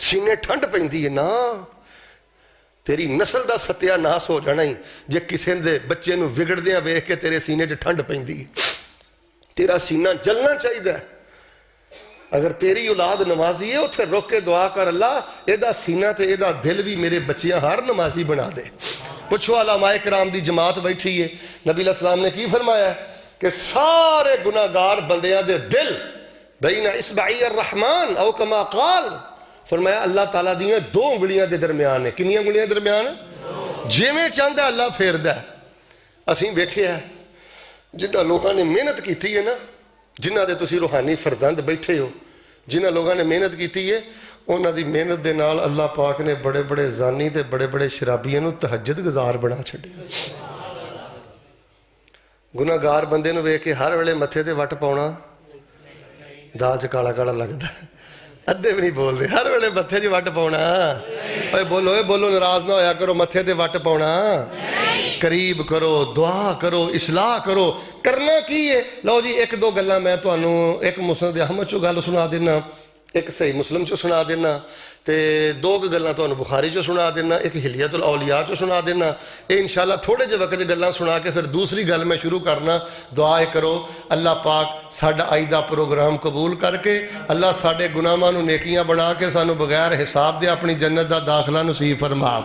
Speaker 3: سینے ٹھنڈ پیندی ہے نا، تیری نسل دا ستیہ ناس ہو جانا ہی جے کسی دے بچے نوں وگڑدیاں ویکھ کے تیرے سینے جو ٹھنڈ پیندی ہے، تیرا سینہ جلنا چاہیے۔ اگر تیری اولاد نمازی ہے اتھے روک کے دعا کر، اللہ ایدہ سینہ تے ایدہ دل بھی میرے بچیاں ہر نمازی بنا دے۔ پوچھو علماء کرام دی جماعت بیٹھی ہے، نبی علیہ السلام نے کی فرمایا ہے کہ سارے گناہگار بندیاں دے دل بین اصبعی الرحمن او کما قال، فرمایا اللہ تعالیٰ دیاں دو انگلیاں دے درمیان ہے۔ کنیاں انگلیاں درمیان ہے؟ جیویں چاہتا ہے اللہ پھیر دا ہے۔ اسیں ویکھے ہے جنہاں لوگاں نے محنت کیتی ہے نا، جنہاں دے تسی روحانی فرزند بیٹھے ہو، جنہاں لوگاں نے محنت کیتی ہے، انہاں دی محنت دے نال اللہ پاک نے بڑے بڑے زانی تے بڑے بڑے شرابیاں نوں تہجد گزار بنا چھڈے۔ گناہگار بندے نوں ویکھ کے ہر ویلے متھے تے وٹ پاؤنا دال چ کالا کالا لگدا، ادھے بھی نہیں بول دے، ہر ویلے متھے چ وٹ پاؤنا۔ اے بولو ناراض نہ ہویا کرو، متھے تے وٹ پاؤنا، قریب کرو، دعا کرو، اصلاح کرو۔ کرنا کی ہے؟ لو جی ایک دو گلاں میں تانوں ایک مسند احمد چو گل سنا دینا، ایک صحیح مسلم چو سنا دینا، تے دو گلاں تانوں بخاری چو سنا دینا، ایک حلیت الاولیاء چو سنا دینا۔ اے انشاءاللہ تھوڑے جے وقت گلاں سنا کے پھر دوسری گل میں شروع کرنا۔ دعائے کرو اللہ پاک ساڈا آئی دا پروگرام قبول کر کے اللہ ساڈے گناہاں نوں نیکیاں بنا کے سانو بغیر حساب دے اپنی جنت دا داخلہ نصیب فرما۔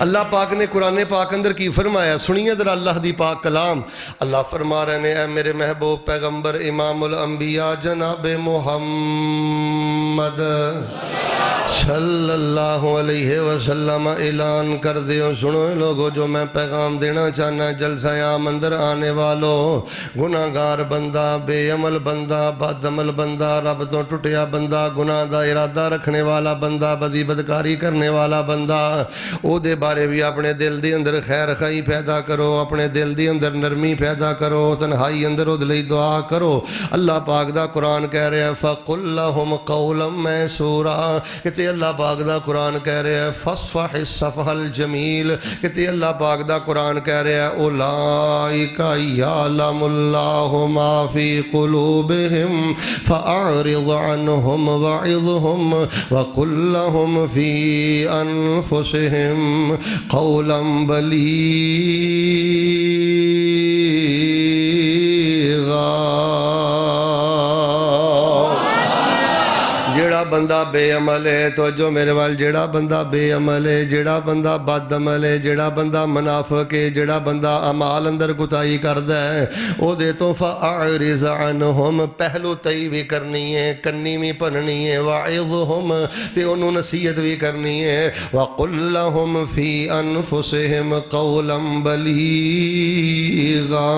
Speaker 3: اللہ پاک نے قرآن پاک اندر کی فرمایا، سنیے ذرا اللہ دی پاک کلام۔ اللہ فرما رہے ہیں، اے میرے محبوب پیغمبر امام الانبیاء جناب محمد صلی اللہ علیہ وسلم اعلان کر دیو، سنو لوگو جو میں پیغام دینا چاہنا جلسہ عام اندر آنے والوں، گناہگار بندہ، بے عمل بندہ، بد عمل بندہ، رب تو ٹوٹیا بندہ، گناہ دا ارادہ رکھنے والا بندہ، بدی بدکاری کرنے والا بندہ، او دے بارے بھی اپنے دل دی اندر خیر خائی پیدا کرو، اپنے دل دی اندر نرمی پیدا کرو، تنہائی اندر ادھ لئی دعا کرو۔ اللہ پاک دا قرآن کہہ رہے ہیں فَقُلْ لَهُمْ قَوْلًا مَيْسُورًا، کہتے اللہ پاک دا قرآن کہہ رہے ہیں فَاصْفَحِ الصَّفْحَ الْجَمِيلَ، کہتے اللہ پاک دا قرآن کہہ رہے ہیں اولئک یعلم اللہ ما فی قلوبہم فَأَعْرِضْ عَنْهُمْ وَعِظْهُمْ وَقُلْ لَهُمْ فِي أَنفُسِهِمْ قَوْلًا جیڑا بندہ بے عمل ہے، توجہ میرے وال، جیڑا بندہ بے عمل ہے، جیڑا بندہ بد عمل ہے، جیڑا بندہ منافق ہے، جیڑا بندہ اعمال اندر کوتاہی کردا ہے، او دے تو فاعرض عنہم، پہلو تئی بھی کرنی ہے، کنی بھی پننی ہے، وعظہم، تے انہوں نصیحت بھی کرنی ہے، وقل لہم فی انفسہم قولا بلیغا۔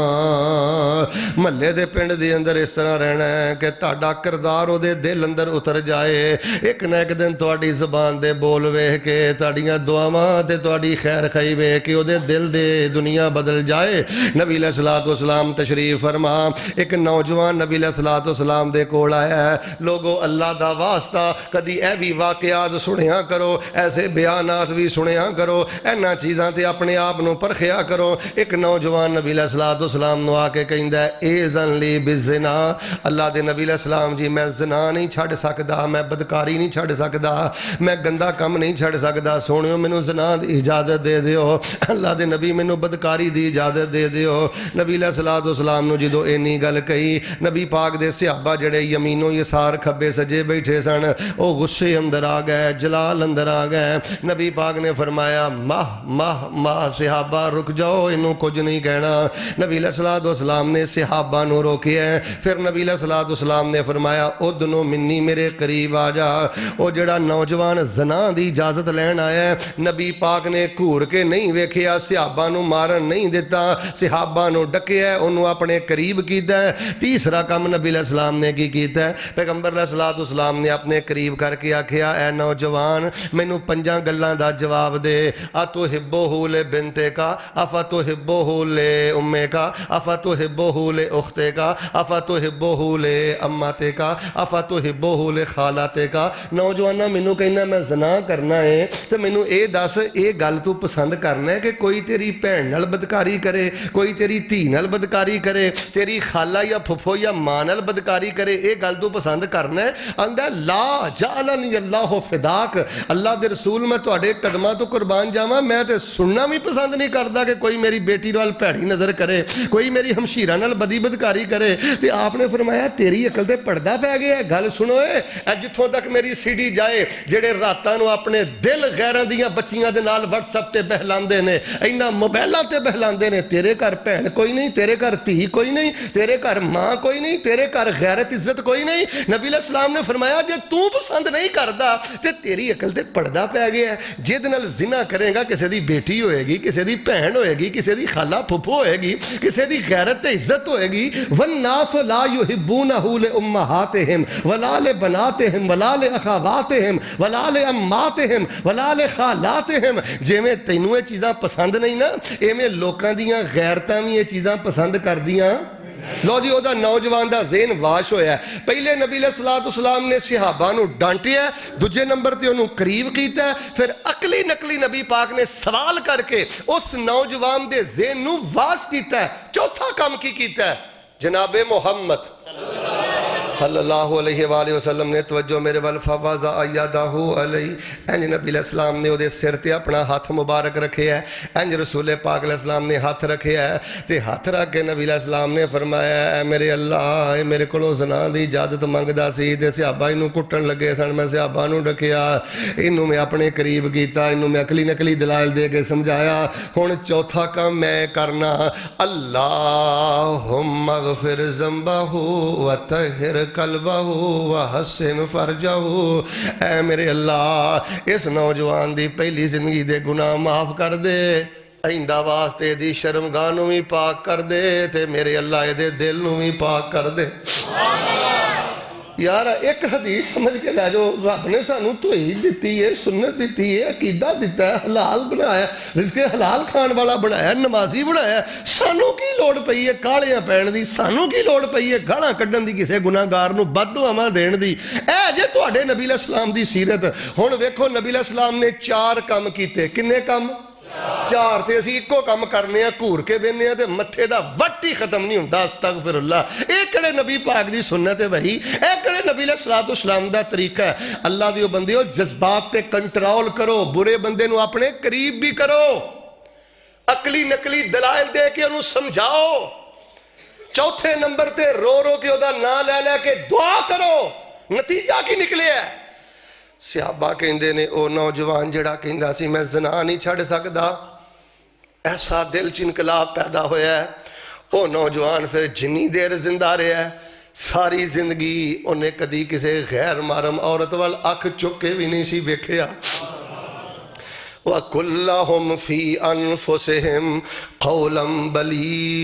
Speaker 3: محلے دے پنڈ دے اندر اس طرح رہنا ہے کہ تہاڈا کردار او دے دل اندر اتر جائے، ایک نہ ایک دن تہاڈی زبان دے بول ویکھ کے، تہاڈیاں دعاواں تے تہاڈی خیر خائی ویکھ کے او دے دل دے دنیا بدل جائے۔ نبی علیہ الصلوۃ والسلام تشریف فرما، ایک نوجوان نبی علیہ الصلوۃ والسلام دے کول آیا ہے، لوگو اللہ دا واسطہ کدی اے بھی واقعات سنیا کرو، ایسے بیانات بھی سنیا کرو، اینا چیزاں تے اپنے آپ نو پرکھیا کرو۔ ایک نوجوان نبی علیہ الصلوۃ والسلام نو آ کے کہندا ہے اذن لی بالزنا، اللہ دے نبی علیہ السلام جی میں زنا نہیں چھڈ سکدا، میں بدکاری نہیں چھڑ سکدا میں گندا کم نہیں چھڑ سکدا سونیو مینوں زنا دی اجازت دے دیو اللہ دے نبی مینوں بدکاری دی اجازت دے دیو نبی علیہ الصلوۃ والسلام نو جدوں اینی گل کہی نبی پاک دے صحابہ جڑے یمینوں یسار کھبے سجے بیٹھے سن او غصے اندر آ گئے جلال اندر آ گئے نبی پاک نے فرمایا ماہ صحابہ رک جاؤ انہوں کچھ نہیں کہنا نبی علیہ السلام نے صحابہ نو روکیا ہے پھر نبی علیہ السلام نے فرمایا ادنو منی میرے قریب آ جا او جڑا نوجوان زنا دی اجازت لین آیا ہے نبی پاک نے گھور کے نہیں ویکھیا صحابہ نو مارن نہیں دیتا صحابہ نو ڈکیا ہے انہوں اپنے قریب کیتا ہے تیسرا کام نبی علیہ السلام نے کی کیتا ہے پیغمبر علیہ السلام نے اپنے قریب کر کے آکھیا اے نوجوان مینوں پنجاں گلاں دا جواب دے اتحبہ لبنتک افتحبہ لامک افتحبہ لاختک افتحبہ لعمتک افتحبہ لخالتک نوجوانا مینوں کہنا میں زنا کرنا ہے تے مینوں اے دس اے گل تو پسند کرنا ہے کہ کوئی تیری بھین نال بدکاری کرے کوئی تیری دھی نال بدکاری کرے تیری خالہ یا پھپھو یا ماں نال بدکاری کرے اے گل تو پسند کرنا ہے آندا لا جعلنی اللہ فداک اللہ دے رسول میں تواڈے قدماں تو قربان جاواں میں تے سننا بھی پسند نہیں کردا کہ کوئی میری بیٹی نال بھیڑی نظر کرے کوئی میری ہمشیرہ نال بدی بدکاری کرے تے آپ نے فرمایا تیری عقل تے پردہ پہ گیا ہے گل سنو اے جتھوں تک میری سیڑھی جائے جڑے راتاں نو اپنے دل غیراں دیاں بچیاں دے نال واٹس ایپ تے بہلاندے نے انہاں موبائلاں تے بہلاندے نے تیرے گھر بہن کوئی نہیں تیرے گھر دھی کوئی نہیں تیرے گھر ماں کوئی نہیں تیرے گھر غیرت عزت کوئی نہیں نبی علیہ السلام نے فرمایا جے تو پسند نہیں کردا تے تیری عقل تے پردہ پہ گیا ہے جد نال زنا کرے گا کسی دی بیٹی ہوئے گی کسی دی بہن ہوئے گی کسی دی خالہ پھپھو ہوئے گی کسی دی غیرت تے عزت ہوئے گی والناس لا یحبونہ لامہاتہم ولا لبناتہم ولا لاخواتہم ولا لعماتہم ولا لخالاتہم جے میں تینوں یہ چیزاں پسند نہیں نا اے میں لوکاں دیاں غیرتاں بھی یہ چیزاں پسند کر دیاں لو جی او دا نوجوان دا ذہن واش ہویا ہے پہلے نبی علیہ السلام نے صحابہ نو ڈانٹیا ہے دوجے نمبر تے انہوں قریب کیتا ہے پھر عقلی نقلی نبی پاک نے سوال کر کے اس نوجوان دے ذہن نو واش کیتا ہے چوتھا کام کی کیتا ہے جناب محمد صلی اللہ علیہ وآلہ وسلم نے توجہ میرے والفوازہ ایدہو علیہ انج نبی علیہ السلام نے دے سر تے اپنا ہاتھ مبارک رکھے ہے انج رسول پاک علیہ السلام نے ہاتھ رکھے ہے تے ہاتھ رکھ کے نبی علیہ السلام نے فرمایا اے میرے اللہ اے میرے کولوں زنا دی اجازت منگدا سی تے صحابہ انہوں کٹن لگے سن میں صحابہ نوں ڈکیا انہوں میں اپنے قریب کیتا انہوں میں عقلی نقلی دلائل دے کے سمجھایا ہن چوتھا کام میں کرنا اللہم اغفر ذنبہ وطہر قلبہ وحسن فرجہ اے میرے اللہ اس نوجوان دی پہلی زندگی دے گناہ معاف کر دے آئندہ واسطے دی شرمگاہ نو بھی پاک کر دے تے میرے اللہ دے دل نو بھی پاک کر دے یار ایک حدیث سمجھ کے لے جو رب نے سانو توحید دیتی ہے سنت دیتی ہے عقیدہ دیتا ہے حلال بنایا رزق حلال کھان والا بنایا نمازی بنایا سانو کی لوڑ پئی ہے کالیاں پہن دی سانو کی لوڑ پئی ہے گالاں کڈن دی کسے گناہگار نو بددعاواں دین دی اے جے تواڈے نبی علیہ السلام دی سیرت ہن ویکھو نبی علیہ السلام نے 4 کام کیتے کنے کام 4 تے اسی ایکو کام کرنے ہیں گھور کے بینے ہیں تے متھے دا وٹ ہی ختم نہیں ہوندا استغفر اللہ اے کڑے نبی پاک دی سنت ہے وہی اے کڑے نبی علیہ السلام دا طریقہ ہے اللہ دیو بندیو جذبات تے کنٹرول کرو برے بندے نو اپنے قریب بھی کرو عقلی نقلی دلائل دے کے انہوں سمجھاؤ چوتھے نمبر تے رو رو کے دا نا لے لے کے دعا کرو نتیجہ کی نکلے ہے صحابہ کہندے نے او نوجوان جڑا کہندا سی میں زنا نہیں چھڑ سکدا ایسا دل چ انقلاب پیدا ہویا ہے او نوجوان پھر جنی دیر زندہ رہا ہے ساری زندگی انہیں کدی کسے غیر محرم عورت وال اکھ چک کے بھی نہیں سی ویکھیا وَكُلَّهُمْ فِي أَنفُسِهِمْ قَوْلًا بَلِيغًا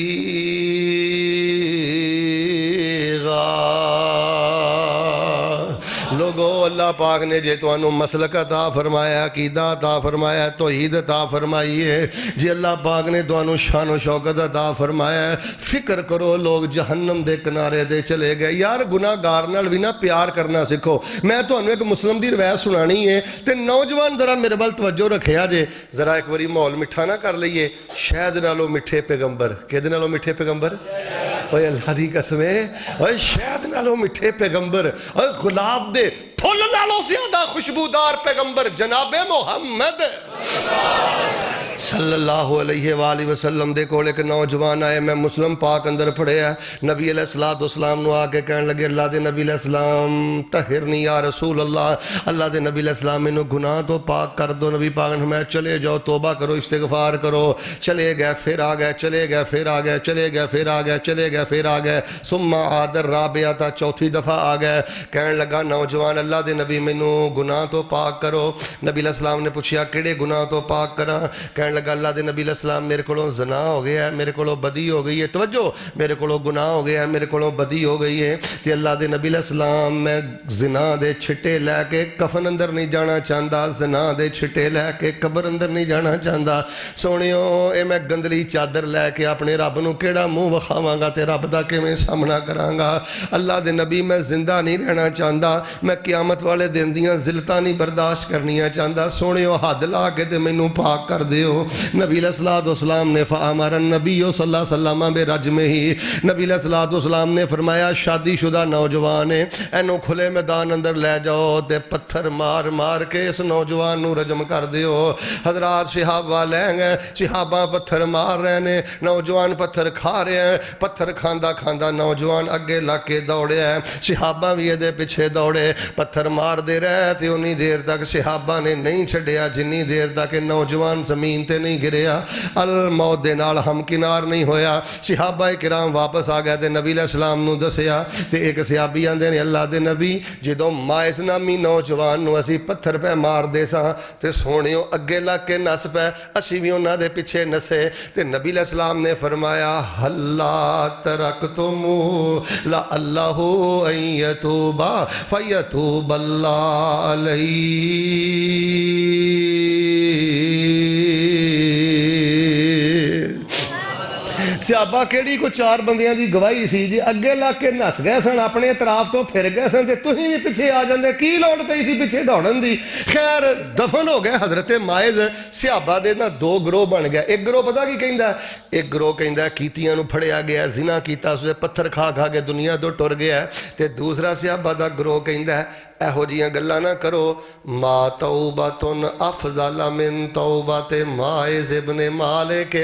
Speaker 3: لوگو اللہ پاک نے جے تو انہوں مسلک عطا فرمایا عقیدہ عطا فرمایا توحید عطا فرمائی ہے جے اللہ پاک نے تو انہوں شان و شوکت عطا فرمایا ہے فکر کرو لوگ جہنم دے کنارے دے چلے گئے یار گناہ گار نال بھی نہ پیار کرنا سکھو میں تو انہوں ایک مسلم دی روایت سنانی ہے تے نوجوان ذرا میرے بل توجہ رکھیا جے ذرا ایک واری ماحول مٹھا نہ کر لئیے شاید نالو مٹھے پیغمبر کہ دے نالو مٹھے پیغمبر اوے اللہ دی قسم ہے، اوے شہد نالوں مٹھے پیغمبر، اوے گلاب دے پھول نالوں زیادہ خوشبودار پیغمبر جناب محمد صلی اللہ علیہ وآلہ وسلم دے کول ایک نوجوان آئے، میں مسلم پاک اندر پڑھے ہیں، نبی علیہ السلام نو آکے کہنے لگے اللہ دے نبی علیہ السلام طہرنی یا رسول اللہ دے نبی علیہ السلام انہوں گناہ تو پاک کر دو۔ نبی پاک نے ہمیں چلے جاؤ توبہ کرو استغفار کرو، چلے گئے پھر آ گئے، چلے گئے پھر آ گئے، چلے گئے پھر آ گئے، چلے گئے پھر آ گئے، ثم عادر رابعہ تا چوتھی دفعہ آ گئے، کہنے لگا نوجوان اللہ دے نبی منو گناہ تو پاک کرو۔ نبی علیہ السلام نے پوچھیا کیڑے گناہ تو پاک کراں؟ کہنے لگا اللہ دے نبی علیہ السلام میرے کولوں زنا ہو گیا ہے، میرے کولوں بدی ہو گئی ہے، توجہ، میرے کولوں گناہ ہو گیا ہے، میرے کولوں بدی ہو گئی ہے، تے اللہ دے نبی علیہ السلام میں زنا دے چھٹے لے کے کفن اندر نہیں جانا چاہندا، زنا دے چھٹے لے کے قبر اندر نہیں جانا چاہندا، سونیو اے میں گندلی چادر لے کے اپنے رب نو کیڑا منہ وکھاواں گا تے رب دا کیویں سامنا کراں گا؟ اللہ دے نبی میں زندہ نہیں رہنا چاہندا، میں قیامت والے دن دیاں ذلتاں نہیں برداشت کرنیاں چاہندا، سونیو حد لا کے تے مینوں پاک کر دیو۔ نبی علیہ السلام نے فامر النبی صلی اللہ علیہ وسلم برجمہ ہی، نبی علیہ السلام نے فرمایا شادی شدہ نوجوان ہے، اینو کھلے میدان اندر لے جاؤ تے پتھر مار مار کے اس نوجوان نو رجم کر دیو۔ حضرات صحابہ لیں گے، صحابہ پتھر مار رہے ہیں، نوجوان پتھر کھا رہے ہیں، پتھر کھاندا کھاندا نوجوان اگے لگ کے دوڑے ہیں، صحابہ بھی یہ پیچھے دوڑے، پتھر مار دے رہے تھے، انہی دیر تک صحابہ نے نہیں چھڑیا جنی دیر تک نوجوان زمین تے نہیں گریا، الموت دے نال ہم کنار نہیں ہویا۔ صحابہ کرام واپس آ گئے تے نبی علیہ السلام نو دسیا تے ایک صحابی آندے نے اللہ دے نبی جدوں مائز نامی نوجوان نو اسی پتھر پہ مار دے ساں تے سونیو اگے لگ کے نس پہ اسی بھی انہاں دے پیچھے نسے تے نبی علیہ السلام نے فرمایا حلا ترکتمو لا اللہ ان یتوبا فیتوب اللہ علیہ۔ صحابہ کیڑی کو چار بندیاں دی گواہی سی جی، اگے لگ کے نس گئے سن، اپنے اطراف تو پھر گئے سن تے تہیں بھی پیچھے آ جاندے، کی لوڑ پئی سی پیچھے دوڑن دی؟ خیر دفن ہو گئے حضرت مائز، صحابہ دے نا دو گروہ بن گیا، ایک گروہ پتہ کی کہندا ہے؟ ایک گروہ کہندا ہے کیتیاں نو پھڑیا گیا، زنا کیتا، اسے پتھر کھا کھا کے دنیا تو ٹر گیا، تے دوسرا صحابہ دا گروہ کہندا ہے اہو جیاں گلاں نہ کرو، ما توبۃ افضل من توبۃ مائز ابن مالک،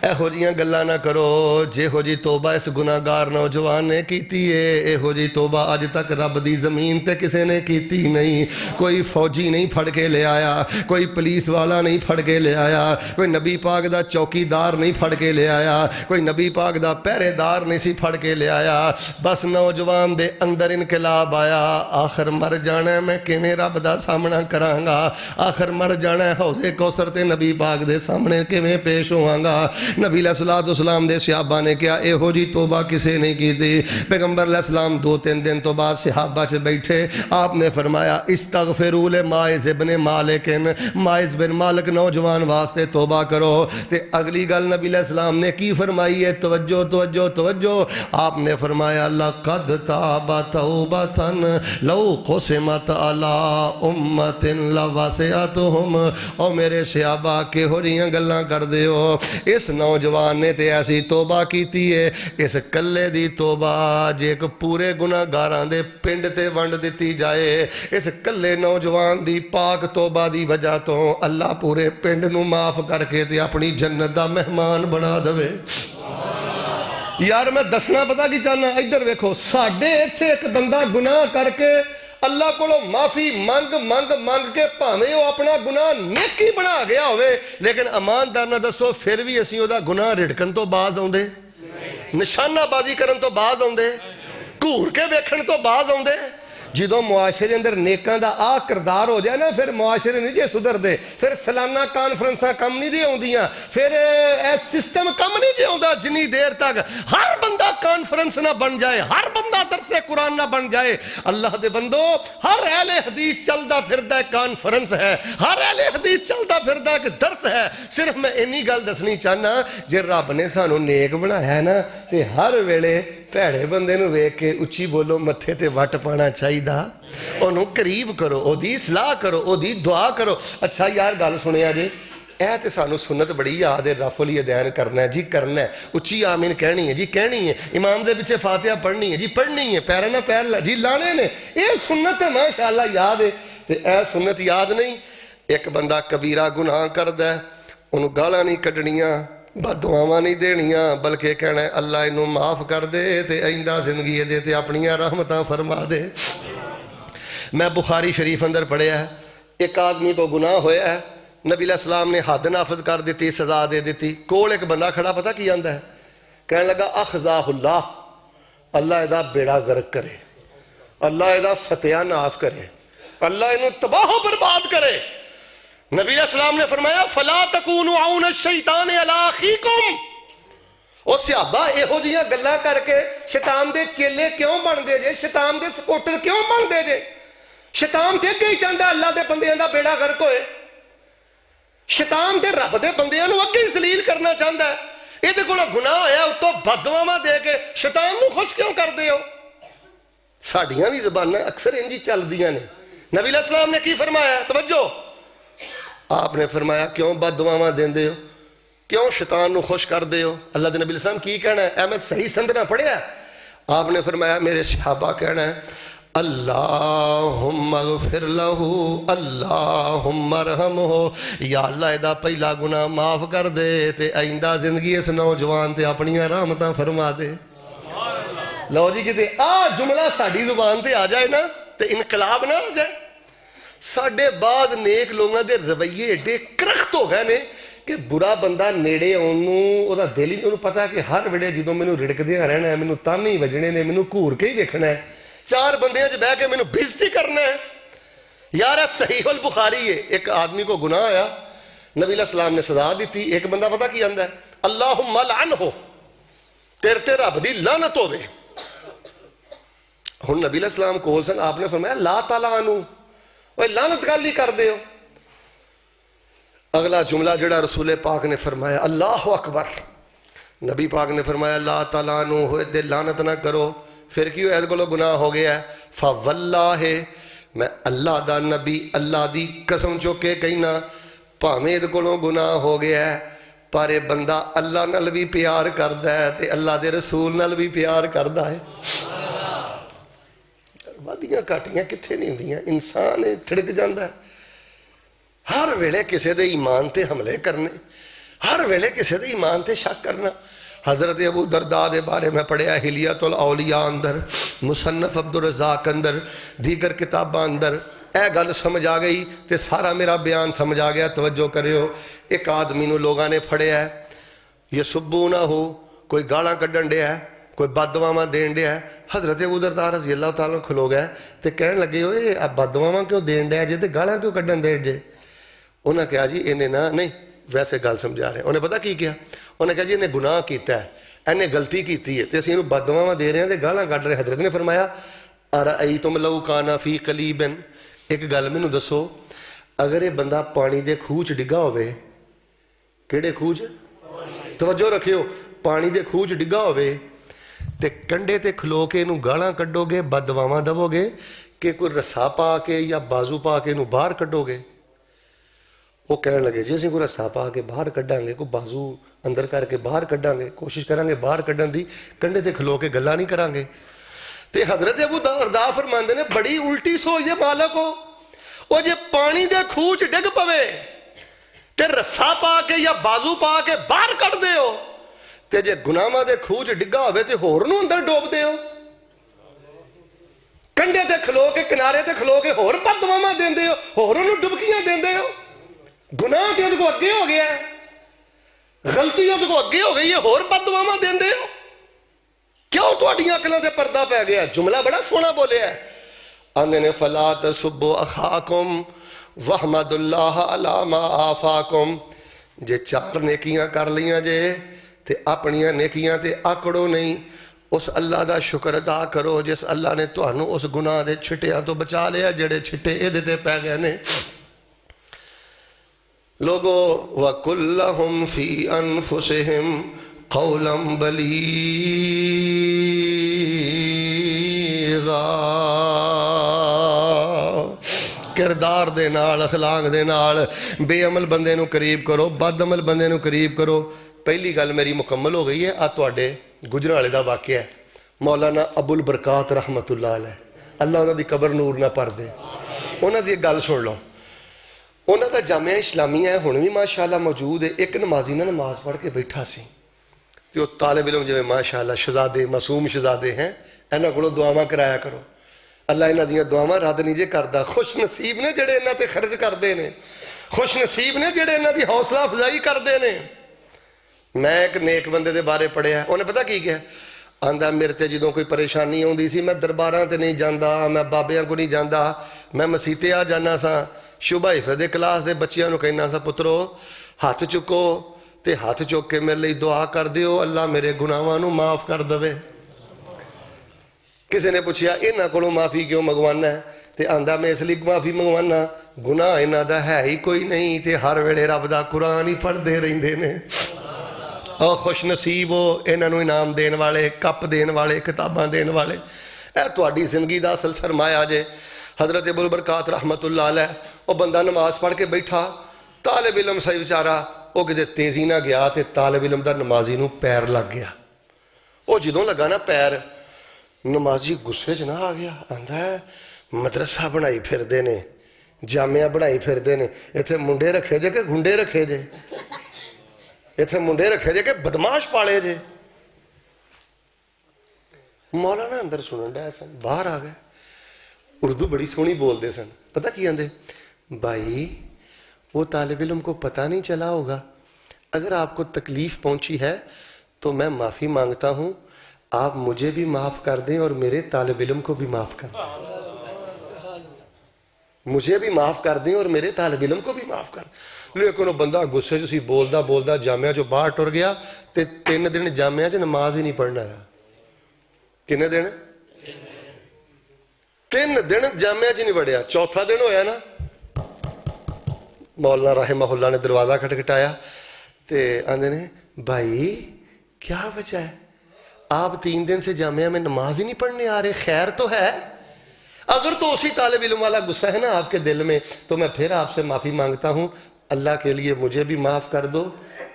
Speaker 3: ایہو جیاں گلاں نہ کرو، جے ہو جی توبہ اس گناہگار نوجوان نے کیتی ہے، ایہو جی توبہ اج تک رب دی زمین تے کسے نے کیتی نہیں، کوئی فوجی نہیں پھڑ کے لے آیا، کوئی پولیس والا نہیں پھڑ کے لے آیا، کوئی نبی پاک دا چوکیدار نہیں پھڑ کے لے آیا، کوئی نبی پاک دا پہرے دار نہیں سی پھڑ کے لے آیا، بس نوجوان دے اندر انقلاب آیا، آخر مر جانا ہے میں کیویں رب دا سامنا کراں گا، آخر مر جانا ہے حوض کوثر تے نبی پاک دے سامنے کیویں پیش ہوواں گا۔ نبی علیہ السلام دے صحابہ نے کیا ایہو جی توبہ کسے نہیں کی تھی؟ پیغمبر علیہ السلام 2-3 دن تو بعد صحابہ سے بیٹھے، آپ نے فرمایا استغفروا لمائز ابن مالک، مائز بن مالک نوجوان واسطے توبہ کرو، تے اگلی گل نبی علیہ السلام نے کی فرمائی ہے؟ توجہ توجہ توجہ، آپ نے فرمایا لقد تاب توبۃ لو قسمت علی امت لوسعتہم۔ او میرے صحابہ کہ ہو رہی گلاں کر دیو، اس نوجوان نے تے ایسی توبہ کیتی ہے، اس کلے دی توبہ جے ایک پورے گناہگاراں دے پنڈ تے ونڈ دیتی جائے، اس کلے نوجوان دی پاک توبہ دی وجہ تو اللہ پورے پنڈ نو معاف کر کے تے اپنی جنت دا مہمان بنا دوے۔ یار میں دسنا پتہ کی چاہنا، ادھر ویکھو ساڈے ایتھے ایک بندہ گناہ کر کے اللہ کو معافی منگ منگ منگ کے پاویں وہ اپنا گناہ نیکی بنا گیا ہوئے، لیکن اماندار نہ دسو پھر بھی اسی دا گناہ رڑکن تو باز آؤندے، نشانہ بازی کرن تو باز آؤندے، گھور کے ویکھن تو باز آؤندے۔ جدوں معاشرے اندر نیکاں دا آ کردار ہو جائے نا، پھر معاشرے نہیں جے سدھر دے، پھر سالانہ کانفرنساں کم نہیں دے ہوندیاں، پھر سسٹم کم نہیں جے ہوندا جنی دیر تک ہر بندہ کانفرنس نہ بن جائے، ہر بندہ درس قرآن نہ بن جائے۔ اللہ دے بندو، ہر اہل حدیث چلدا پھردا کانفرنس ہے، ہر اہل حدیث چلدا پھردا ایک درس ہے۔ صرف میں اینی گل دسنی چاہنا، جے رب نے سانو نیک بنایا ہے نا تے ہر ویلے پیڑے بندے نو ویکھ کے اچھی بولو متھے تے وٹ پانا چاہیے، انہوں قریب کرو، او دی اصلاح کرو، او دی دعا کرو۔ اچھا یار گل سنیا جی، اے تے سانو سنت بڑی یاد ہے، رف الیدین کرنا ہے جی، کرنا ہے، اچھی آمین کہنی ہے جی، کہنی ہے، امام دے پیچھے فاتحہ پڑھنی ہے جی، پڑھنی ہے، پیرا نہ پیر جی لانے نے، اے سنت ہے ماشاءاللہ یاد ہے۔ تے اے سنت یاد نہیں، ایک بندہ کبیرہ گناہ کردا ہے، انہوں گالاں نہیں کڈنیاں، بددعاواں نہیں دینیاں، بلکہ کہنا ہے اللہ انہوں معاف کر دے تے آئندہ زندگی دے تے اپنیاں رحمتاں فرما دے۔ میں بخاری شریف اندر پڑھیا ہے، ایک آدمی کو گناہ ہویا ہے، نبی علیہ السلام نے حد نافذ کر دیتی، سزا دے دیتی، کول ایک بندہ کھڑا پتہ کی آندا ہے، کہنے لگا اخزاہ اللہ، اللہ ادا بیڑا غرق کرے، اللہ ادا ستیہ ناس کرے، اللہ انہوں تباہ و برباد کرے۔ نبی علیہ السلام نے فرمایا فلا تکونوا عون الشیطان علی اخیکم، او صحابہ ایہو جیاں گلاں کر کے شیطان دے چیلے کیوں بن دے جے، شیطان دے سپورٹر کیوں بن دے جے؟ شیطان تے اگے ہی چاہتا اللہ دے بندیاں دا بیڑا غرق ہوئے، شیطان تے رب دے بندیاں نو اگے ہی ذلیل کرنا چاہتا ہے، یہ تے کوئی گناہ ہویا اتوں بددعاواں دے کے شیطان نو خوش کیوں کر دے ہو؟ ساڈیاں بھی زباناں اکثر انجی چل دیاں نے۔ نبی علیہ السلام نے کی فرمایا؟ توجہ، آپ نے فرمایا کیوں بددعاواں دیندے ہو، کیوں شیطان نو خوش کر دے ہو؟ اللہ دے نبی علیہ السلام کی کہنا ہے؟ اے میں صحیح سندنا پڑھیا ہے، آپ نے فرمایا میرے صحابہ کہنا ہے اللہم اغفر لہو اللہم ارحمہ، یا اللہ ادا پہلا گناہ معاف کر دے تے آئندہ زندگی اس نوجوان تے اپنیاں رحمتاں فرما دے۔ لو جی کہتے جملہ ساڑھی زبان تے آ جائے نا تے انقلاب نہ آ جائے۔ ساڑھے بعض نیک لوگاں دے رویے ایڈے کرخت ہو گئے نے کہ برا بندہ نیڑے انہوں دا دل ہی انہوں پتا کہ ہر ویڑے جدوں میں رڑک دیا رہنا ہے، میں تانے ہی وجنے نے، میں گھور کے ہی دیکھنا ہے، چار بندیاں جو بہ کے میں بےزتی کرنا ہے۔ یار صحیح البخاری ہے، ایک آدمی کو گناہ آیا، نبی علیہ السلام نے سزا دیتی، ایک بندہ پتا کی آندا ہے اللہم لعنہ، تیرے رب دی لعنت ہوے۔ ہن نبی علیہ السلام کول سن، آپ نے فرمایا لا تلعنو، اوے لعنت گالی کر دے ہو۔ اگلا جملہ جڑا رسول پاک نے فرمایا اللہ اکبر، نبی پاک نے فرمایا لا تلعنو، ہوئے دے لعنت نہ کرو۔ پھر کیوں ایدھ کولو گناہ ہو گیا ہے؟ فواللہ، میں اللہ دا نبی اللہ دی قسم چوکے کہنا، پاویں ایدھ کولو گناہ ہو گیا ہے پر یہ بندہ اللہ نال بھی پیار کردا ہے تے اللہ دے رسول نال بھی پیار کردا ہے۔ وادیاں کاٹیاں کتھے نہیں ہوندیاں، انسان تھڑک جاندا ہے، ہر ویلے کسے دے ایمان تے حملے کرنے، ہر ویلے کسے دے ایمان تے شک کرنا۔ حضرت ابو درداء دے بارے میں پڑھیا حلیت الاولیاء اندر، مصنف عبدالرزاق اندر، دیگر کتاباں اندر، اے گل سمجھ آ گئی تے سارا میرا بیان سمجھ آ گیا۔ توجہ کریو، ایک آدمی نو لوگاں نے پھڑیا ہے، یہ سبو نہ ہو، کوئی گالاں کڈن ڈیا ہے، کوئی بددعاواں دین ڈیا ہے۔ حضرت ابو درداء رضی اللہ تعالیٰ کھلو گئے تے کہنے لگے ہوئے اب بددعاواں کیوں دین ڈیا جے تے گالاں کیوں کڈن دین جے؟ انہوں نے کہا جی انہیں نہ نہیں ویسے گل سمجھا رہے ہیں۔ انہیں پتا کی کیا؟ انہیں کہا جی انہیں گناہ کیتا ہے، انہیں غلطی کیتی ہے تے اسی انہوں بددعاواں دے رہے ہیں تے گالاں کڈ رہے ہیں۔ حضرت نے فرمایا ارأیتم لو کان فی قلیبن، ایک گل مینوں دسو، اگر یہ بندہ پانی دے خوہ چ ڈگا ہوئے، کیڑے خوہ چ؟ توجہ رکھیو، پانی دے خوہ چ ڈگا ہوئے تے کنڈے تے کھلو کے انہوں گالاں کڈو گے، بددعاواں دو گے کہ کوئی رسا پا کے یا بازو پا کے انہوں باہر کڈو گے؟ وہ کہنے لگے جی اسی کوئی رسا پا کے باہر کڈاں گے، کوئی بازو اندر کر کے باہر کڈاں گے، کوشش کریں گے باہر کڈن دی، کنڈے تے کھلو کے گلاں نہیں کریں گے۔ تے حضرت ابو درداء فرماندے نے بڑی الٹی سوچ دے مالک ہو، وہ جے پانی دے خوہ چ ڈگ پوے تے رسا پا کے یا بازو پا کے باہر کڈ دے ہو، تے جے گناہاں دے خوہ چ ڈگا ہوئے تے ہور نوں اندر ڈوب دے ہو، کنڈے تے کھلو کے کنارے تے کھلو کے ہور بددعاواں دیندے ہو، ہور انہوں ڈبکیاں دیندے ہو۔ گناہ تے کو اگے ہو گیا ہے، غلطی کو اگے ہو گئی ہے، ہور بددعاواں دیندے ہو، کیوں تہاڈیاں عقلاں تے پردہ پہ گیا؟ جملہ بڑا سونا بولیا ہے، آندے نے فلا تسبوا اخاکم واحمدوا اللہ علی ما آفاکم، جے چار نیکیاں کر لیاں جے تے اپنیاں نیکیاں تے آکڑو نہیں، اس اللہ دا شکر ادا کرو جس اللہ نے تہانوں اس گناہ دے چھٹیاں تو بچا لیا جڑے چھٹے ایدے تے پہ گئے نے۔ لوگو وَكُلَّهُمْ فِي أَنفُسِهِمْ قَوْلًا بَلِيغًا، کردار دے نال اخلاق دے نال بے عمل بندے نو قریب کرو بد عمل بندے نو قریب کرو پہلی گل میری مکمل ہو گئی ہے آ تواڈے گجرانوالے دا واقعہ ہے مولانا ابو البرکات رحمت اللہ علیہ اللہ انہاں دی قبر نور نہ پر دے انہاں دی ایک گل سن لو انہاں دا جامعہ اسلامیہ ہے ہن بھی ماشاءاللہ موجود ہے ایک نمازی نے نماز پڑھ کے بیٹھا سی کہ وہ طالب علم جو ماشاءاللہ شہزادے معصوم شہزادے ہیں انہاں کولوں دعاواں کرایا کرو اللہ انہاں دیاں دعاواں رد نہیں جے کردا خوش نصیب نے جڑے انہاں تے خرچ کردے نے خوش نصیب نے جڑے انہاں دی حوصلہ افزائی کردے نے میں ایک نیک بندے دے بارے پڑھیا انہیں پتہ کی کیا آندا میرے تے جدوں کوئی پریشانی ہوندی سی میں درباراں تے نہیں جاندا میں بابیاں کو نہیں جاندا میں مسیتے آ جانا سا شبہ حفظ کلاس دے بچیاں نو کہنا سا پترو ہاتھ چکو تے ہاتھ چک کے میرے لئی دعا کر دیو اللہ میرے گناہاں نو معاف کر دے کسی نے پوچھیا انہاں کولوں معافی کیوں منگوانا ہے تے آندا میں اس لیے معافی منگوانا گناہ انہاں دا ہے ہی کوئی نہیں تے ہر ویلے رب دا قرآن ہی پڑھدے رہندے نے اور خوش نصیب ہو انہاں نو انعام دین والے کپ دین والے کتاباں دین والے اے تہاڈی زندگی دا اصل سرمایہ جے حضرت ابو البرکات رحمت اللہ علیہ وہ بندہ نماز پڑھ کے بیٹھا طالب علم صحیح بیچارہ وہ کدے تیزی نہ گیا تے طالب علم دا نمازی نو پیر لگ گیا وہ جدوں لگا نا پیر نمازی غصے چ نہ آ گیا آندا ہے مدرسہ بنائی پھردے نے جامعہ بنائی پھردے نے ایتھے منڈے رکھے جے کہ گھنڈے رکھے جے ایتھے منڈے رکھے جے کہ بدماش پالے جے مولانا اندر سنن ڈے سن باہر آ گئے اردو بڑی سونی بول دے سن پتہ کی آندے بھائی وہ طالب علم کو پتہ نہیں چلا ہوگا اگر آپ کو تکلیف پہنچی ہے تو میں معافی مانگتا ہوں آپ مجھے بھی معاف کر دیں اور میرے طالب علم کو بھی معاف کر دیں مجھے بھی معاف کر دیں اور میرے طالب علم کو بھی معاف کر دیں لیکن وہ بندہ غصے جو سی بولدا جامعہ جو باہر ٹر گیا تے 3 دن جامعہ جو نماز ہی نہیں پڑھنا ہے کنے دن 3 دن جامعہ نہیں وڑیا چوتھا دن ہویا نا مولانا رحمہ اللہ نے دروازہ کھٹکھٹایا تے آندے نے بھائی کیا وجہ ہے آپ 3 دن سے جامعہ میں نماز ہی نہیں پڑھنے آ رہے خیر تو ہے اگر تو اسی طالب علم والا غصہ ہے نا آپ کے دل میں تو میں پھر آپ سے معافی مانگتا ہوں اللہ کے لیے مجھے بھی معاف کر دو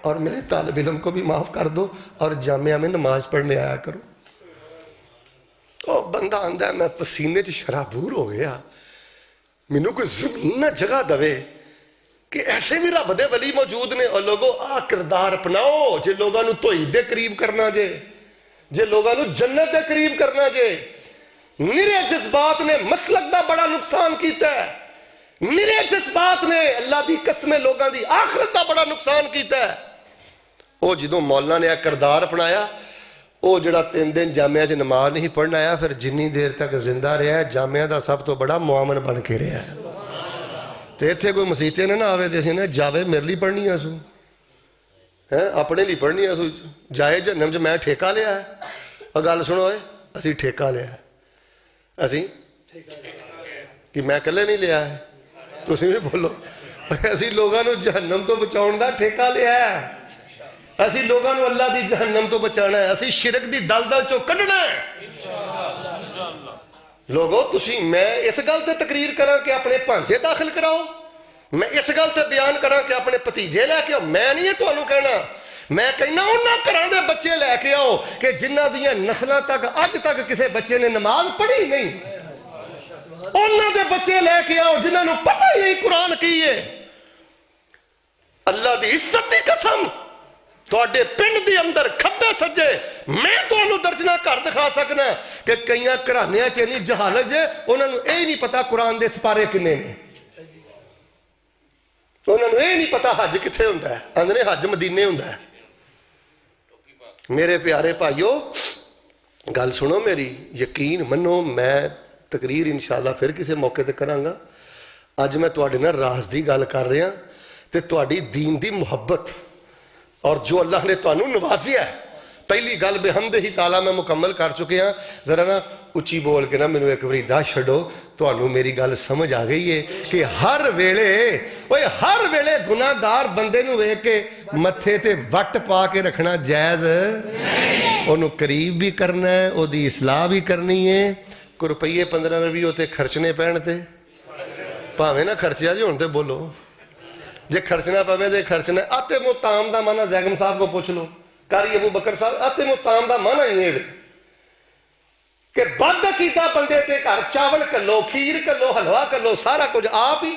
Speaker 3: اور میرے طالب علم کو بھی معاف کر دو اور جامعہ میں نماز پڑھنے آیا کرو اور بندہ آندہ ہے میں پسینے چ شرابور ہو گیا مینوں کوئی زمین نہ جگہ دوے کہ ایسے بھی رب دے ولی موجود نے اور لوگوں آ کردار اپناؤ جے لوگاں نو توحید دے قریب کرنا جے لوگاں نو جنت دے قریب کرنا جے نرے جذبات نے مسلک دا بڑا نقصان کیتا ہے نرے جذبات نے اللہ دی قسمیں لوگاں دی آخرت دا بڑا نقصان کیتا ہے او جدوں مولانا نے کردار اپنایا او جڑا 3 دن جامعہ چ نماز نہیں پڑھنا آیا پھر جنی دیر تک زندہ رہا ہے جامعہ دا سب تو بڑا معاون بن کے رہا ہے تے ایتھے کوئی مسیتے نے نہ آوے تے اسی نے جاوے میرے لیے پڑھنی ہے سو اپنے لیے پڑھنی ہے سو جائے جہنم چ میں ٹھیکہ لیا ہے اور گل سنو اسی ٹھیکہ لیا ہے اسی کہ میں کلے نہیں لیا ہے تسی بھی بولو اسی لوگاں نو جہنم تو بچاؤن دا ٹھیکہ لیا ہے اسی لوگاں نو اللہ دی جہنم تو بچانا ہے اسی شرک دی دل چو کڈنا ہے لوگو تسی میں اس گل تے تقریر کراں کہ اپنے پانچے داخل کراؤ میں اس گل تے بیان کراں کہ اپنے پتیجے لے کے آؤ میں نہیں ہے تانوں کہنا میں کہنا انہاں گھراں دے بچے لے کے آؤ کہ جنہاں دیاں نسلاں تک اج تک کسے بچے نے نماز پڑھی نہیں انہاں دے بچے لے کے آؤ جنہاں نو پتہ ہی نہیں قرآن کی ہے اللہ دی عزت دی قسم تواڈے پنڈ دی اندر کھبے سجے میں تانوں درجنہ گھر دکھا سکنا کہ کئیاں گھرانیاں چ نہیں جہالت جے انہاں نو اے نہیں پتہ قرآن دے سپارے کنے نے انہاں نو اے نہیں پتہ حج کتھے ہوندا ہے آندے نے حج مدینے ہوندا ہے میرے پیارے بھائیو گل سنو میری یقین منو میں تقریر انشاءاللہ پھر کسی موقع تے کراں گا اج میں تواڈے نال راز دی گل کر رہا تے تواڈی دین دی محبت اور جو اللہ نے تانوں نوازیا ہے پہلی گل بحمدہ ہی تعالیٰ میں مکمل کر چکے ہیں ذرا نا اچھی بول کے نا مینوں ایک باری دس چھڈو تانوں میری گل سمجھ آ گئی ہے کہ ہر ویلے گناہ گار بندے نو ویکھ کے متھے تے وٹ پا کے رکھنا جائز انہوں قریب بھی کرنا ہے او دی اصلاح بھی کرنی ہے کوئی روپیے 15-20 ہوتے خرچنے پہنتے ਭਾਵੇਂ ਨਾ ਖਰਚਿਆ ਜੀ ਹੁਣ ਤੇ ਬੋਲੋ ਜੇ ਖਰਚਣਾ ਪਵੇ ਤੇ ਖਰਚਣਾ ਆਤੇ ਮੁਤਾਮ ਦਾ ਮਾਨਾ ਜ਼ੈਗਮ ਸਾਹਿਬ ਕੋ ਪੁੱਛ ਲੋ ਕਾਰੀ ਅਬੂ ਬਕਰ ਸਾਹਿਬ ਆਤੇ ਮੁਤਾਮ ਦਾ ਮਾਨਾ ਹੀ ਇਹ ਕਿ ਬੰਦ ਕੀਤਾ ਬੰਦੇ ਤੇ ਘਰ ਚਾਵਲ ਕੱਲੋ ਖੀਰ ਕੱਲੋ ਹਲਵਾ ਕੱਲੋ ਸਾਰਾ ਕੁਝ ਆਪ ਹੀ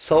Speaker 3: 100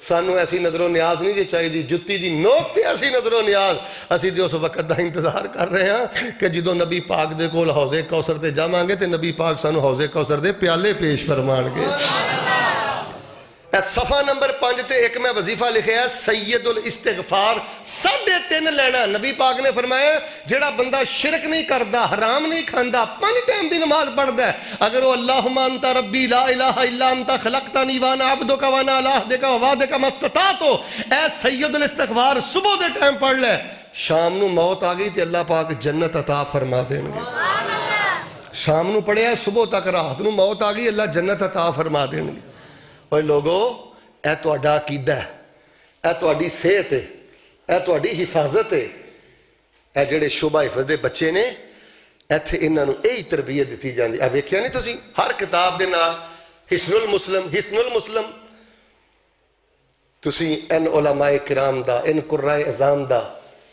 Speaker 3: سانو ایسی نظر و نیاز نہیں جی چاہیے جتی دی نوک تے ایسی نظر و نیاز اسی دے اس وقت دا انتظار کر رہے ہیں کہ جدو نبی پاک دے کول حوض کوثر تے جاواں گے تے نبی پاک سانو حوض کوثر دے پیالے پیش فرمان گے صفحہ نمبر 5 تے ایک میں وظیفہ لکھے ہے سید الاستغفار 3.5 لینا نبی پاک نے فرمایا جڑا بندہ شرک نہیں کردا حرام نہیں کھاندا 5 ٹائم دی نماز پڑھدا ہے اگر وہ اللہم انت ربی لا الہ الا انت خلقتنی وانا عبدک وانا علی عہدک ووعدک ما استطعت اے سید الاستغفار صبح دے ٹائم پڑھ لے شام نو موت آ گئی تے اللہ پاک جنت عطا فرما دیں گے شام نو پڑھیا صبح تک رات نو موت آ گئی اللہ جنت عطا فرما دیں گے اوہ لوگو اے تہاڈا عقیدہ ہے اے تہاڈی صحت ہے اے تہاڈی حفاظت ہے اے جڑے شعبہ حفظ دے بچے نے ایتھے انہاں نوں یہی تربیت دتی جاندی اے ویکھیا نہیں تسی ہر کتاب دے نال حسن المسلم تسی ان علماء کرام دا ان قرائے اعظام دا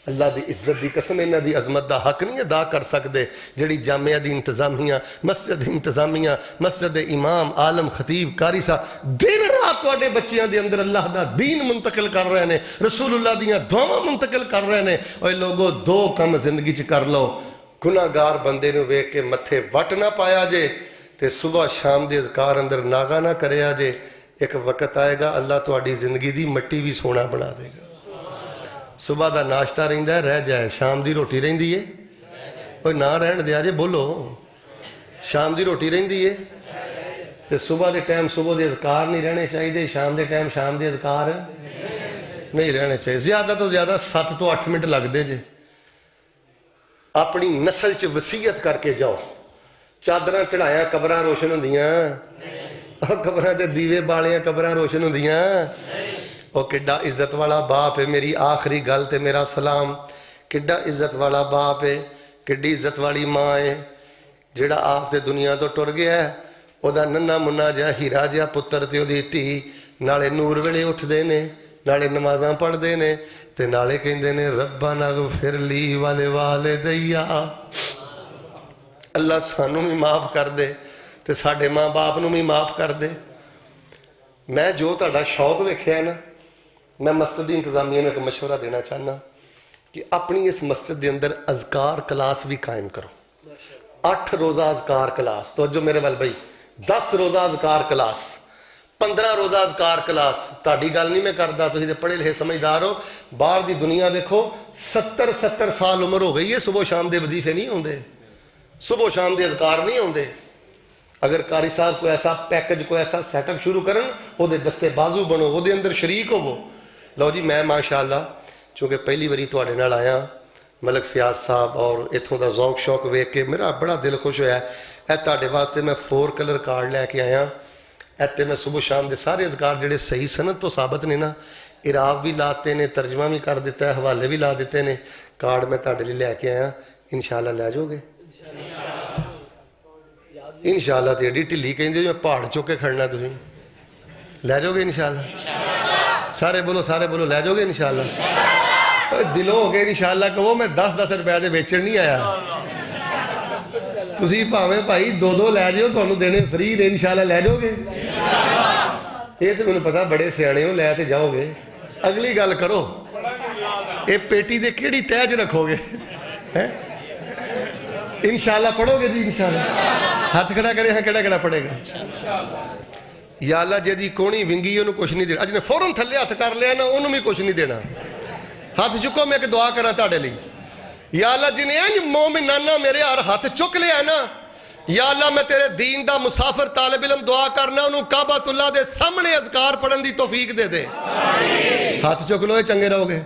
Speaker 3: اللہ دی عزت دی قسم انہاں دی عظمت دا حق نہیں ادا کر سکدے جڑی جامعہ دی انتظامیہ مسجد دی انتظامیہ مسجد امام عالم خطیب قاری صاحب دن رات تواڈے بچیاں دے اندر اللہ دا دین منتقل کر رہے نے رسول اللہ دیاں دعاواں منتقل کر رہے نے اوے لوگو 2 کم زندگی چ کر لو گناہگار بندے نو ویکھ کے متھے وٹ نہ پایا جے تے صبح شام دے اذکار اندر ناغا نہ کریا جے ایک وقت آئے گا اللہ تواڈی زندگی دی مٹی بھی سونا بنا دے گا صبح دا ناشتہ رہندا ہے رہ جائے شام دی روٹی رہندی ہے اوے نہ رہن دیا جے بولو شام دی روٹی رہندی ہے تے صبح دے ٹائم صبح دے اذکار نہیں رہنے چاہیے شام دے ٹائم شام دے اذکار نہیں رہنے چاہیے زیادہ تو زیادہ 7 تو 8 منٹ لگ دے جے اپنی نسل چ وصیت کر کے جاؤ چادراں چڑھایا قبراں روشن ہوندیاں قبراں تے دیوے بالیاں قبراں روشن ہوندیاں او کڈا عزت والا باپ ہے میری آخری گل تے میرا سلام کڈا عزت والا باپ ہے کڈی عزت والی ماں ہے جڑا آپ تے دنیا تو ٹر گیا ہے او دا ننّا منّا جا ہیرا جا پتر تے او دی دھی نالے نور ویلے اٹھ دے نے نالے نمازاں پڑھ دے نے تے نالے کہندے نے ربنا اغفر لی والدیا اللہ سانوں بھی معاف کر دے تے ساڈے ماں باپ نوں بھی معاف کر دے میں جو تہاڈا شوق ویکھیا ہے نا میں مسجد دی انتظامیہ میں ایک مشورہ دینا چاہنا کہ اپنی اس مسجد دے اندر اذکار کلاس بھی قائم کرو 8 روزہ اذکار کلاس توجہ میرے وال بھائی 10 روزہ اذکار کلاس 15 روزہ اذکار کلاس تہاڈی گل نہیں میں کردا تسی تے پڑھے لکھے سمجھدار ہو باہر دی دنیا دیکھو 70 سال عمر ہو گئی ہے صبح شام دے وظیفے نہیں ہوندے صبح شام دے اذکار نہیں ہوندے اگر قاری صاحب کوئی ایسا پیکج کوئی ایسا سیٹ اپ شروع کرن او دے دستے بازو بنو او دے اندر شریک ہو لو جی میں ماشاءاللہ چونکہ پہلی باری تواڈے نال آیا ملک فیاض صاحب اور اتھوں دا ذوق شوق ویکھ کے میرا بڑا دل خوش ہویا ہے اے تواڈے واسطے میں 4 کلر کارڈ لے کے آیا ایتے میں صبح شام دے سارے اذکار جڑے صحیح سند تو ثابت نے نا اعراب بھی لاتے نے ترجمہ بھی کر دیتا ہے حوالے بھی لا دیتے نے کارڈ میں تواڈے لئی لے کے آیا انشاءاللہ لے جاؤ گے انشاءاللہ تے ایڈی ٹھلی کہندے جو پہاڑ چک کے کھڑنا تسی لے جاؤ گے انشاءاللہ سارے بولو لے جاؤ گے انشاءاللہ دلوں ہو گئے انشاءاللہ کہو میں 10 روپے دے بیچن نہیں آیا تسی پاویں بھائی 2 لے جاؤ تانوں دینے فری نے انشاءاللہ لے جاؤ گے یہ تو مینوں پتا بڑے سیانے ہو لے تے جاؤ گے اگلی گل کرو یہ پیٹی دے کیڑی تہ چ رکھو گے انشاءاللہ پڑھو گے جی انشاءاللہ ہاتھ کھڑا کرے ہاں کیڑا پڑھے گا یا اللہ جی کونی ونگی انہوں کچھ نہیں دینا اج نے فوراں تھلے ہاتھ کر لیا نا انہوں بھی کچھ نہیں دینا ہاتھ چکو میں ایک دعا کرا تاڑے لی یا اللہ جنہیں انج مومنانہ میرے ہر ہاتھ چک لیا نا یا اللہ میں تیرے دین دا مسافر طالب علم دعا کرنا انہوں کعبۃ اللہ دے سامنے اذکار پڑھن دی توفیق دے دے ہاتھ چک لو چنگے رہو گے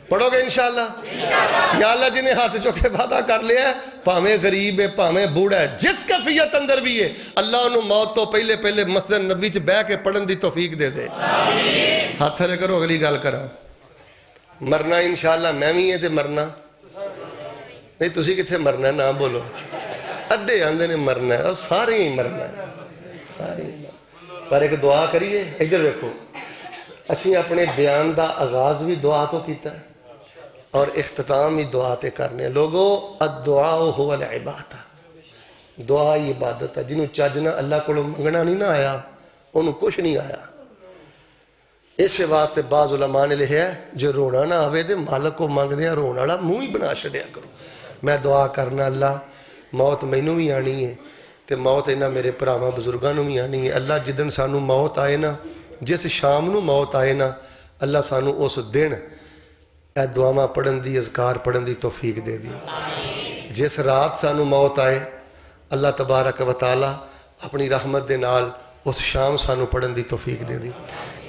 Speaker 3: پڑھو گے انشاءاللہ یا اللہ جنہیں ہاتھ چکے وعدہ کر لیا ہے پاویں غریب ہے پاویں بوڑھا ہے جس کیفیت اندر بھی ہے اللہ انہوں موت تو پہلے مسجد نبوی چ بیٹھ کے پڑھن دی توفیق دے دے ہاتھ تھلے کرو اگلی گل کرو مرنا انشاءاللہ میں بھی ہے تے مرنا نہیں تسی کتھے مرنا ہے نہ بولو ادھے آندے نے مرنا ہے اور سارے ہی مرنا ہے پر ایک دعا کریے ادھر دیکھو اسی اپنے بیان دا آغاز بھی دعا تو کیتا ہے اور اختتام ہی دعا تے کرنے لوگو الدعاء هو العبادہ دعا ہی عبادت ہے جنہوں چاجنا اللہ کو منگنا نہیں نہ آیا انہوں کچھ نہیں آیا اس واسطے بعض علماء نے لکھا ہے جو رونا نہ آوے تے مالک کو منگدے ہیں رونا والا منہ ہی بنا چھڈیا کرو. میں دعا کرنا اللہ موت مینوں بھی آنی ہے تے موت انہاں میرے بھراواں بزرگاں نوں بھی آنی ہے. اللہ جدن سانوں موت آئے نا جس شام نوں موت آئے نا اللہ سانوں اس دن اے دعاواں پڑھن دی اذکار پڑھن دی توفیق دے دی. جس رات سانوں موت آئے اللہ تبارک و تعالی اپنی رحمت دے نال اس شام سانوں پڑھن دی توفیق دے دی.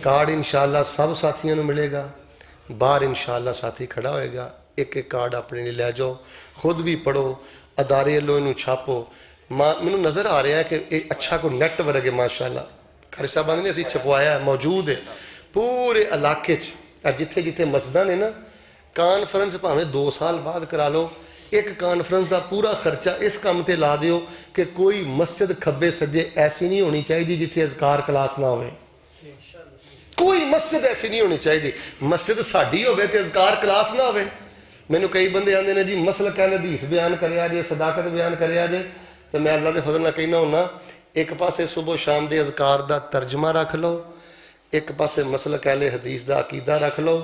Speaker 3: کارڈ انشاءاللہ سب ساتھیوں نوں ملے گا. باہر انشاءاللہ ساتھی کھڑا ہوئے گا. ایک ایک کارڈ اپنے لیے لے جاؤ خود بھی پڑھو ادارے لو انہوں چھاپو. مینوں نظر آ رہا ہے کہ یہ اچھا کو نیٹ ورگے ماشاءاللہ قاری صاحب نے اسی چھپوایا ہے موجود ہے پورے علاقے جتھے جتھے مسجداں نے نا. کانفرنس بھاویں 2 سال بعد کرا لو ایک کانفرنس دا پورا خرچہ اس کام تے لا دیو کہ کوئی مسجد کھبے سجے ایسی نہیں ہونی چاہیے جتھے اذکار کلاس نہ ہوئے. کوئی مسجد ایسی نہیں ہونی چاہیے. مسجد ساڈی ہوئے تے اذکار کلاس نہ ہوئے. مینوں کئی بندے آندے نے جی مسلک اہل حدیث بیان کریا جے صداقت بیان کریا جے تے میں اللہ دے فضل نال کہنا ہونا ایک پاسے صبح شام دے اذکار دا ترجمہ رکھ لو ایک پاسے مسلک اہل حدیث دا عقیدہ رکھ لو.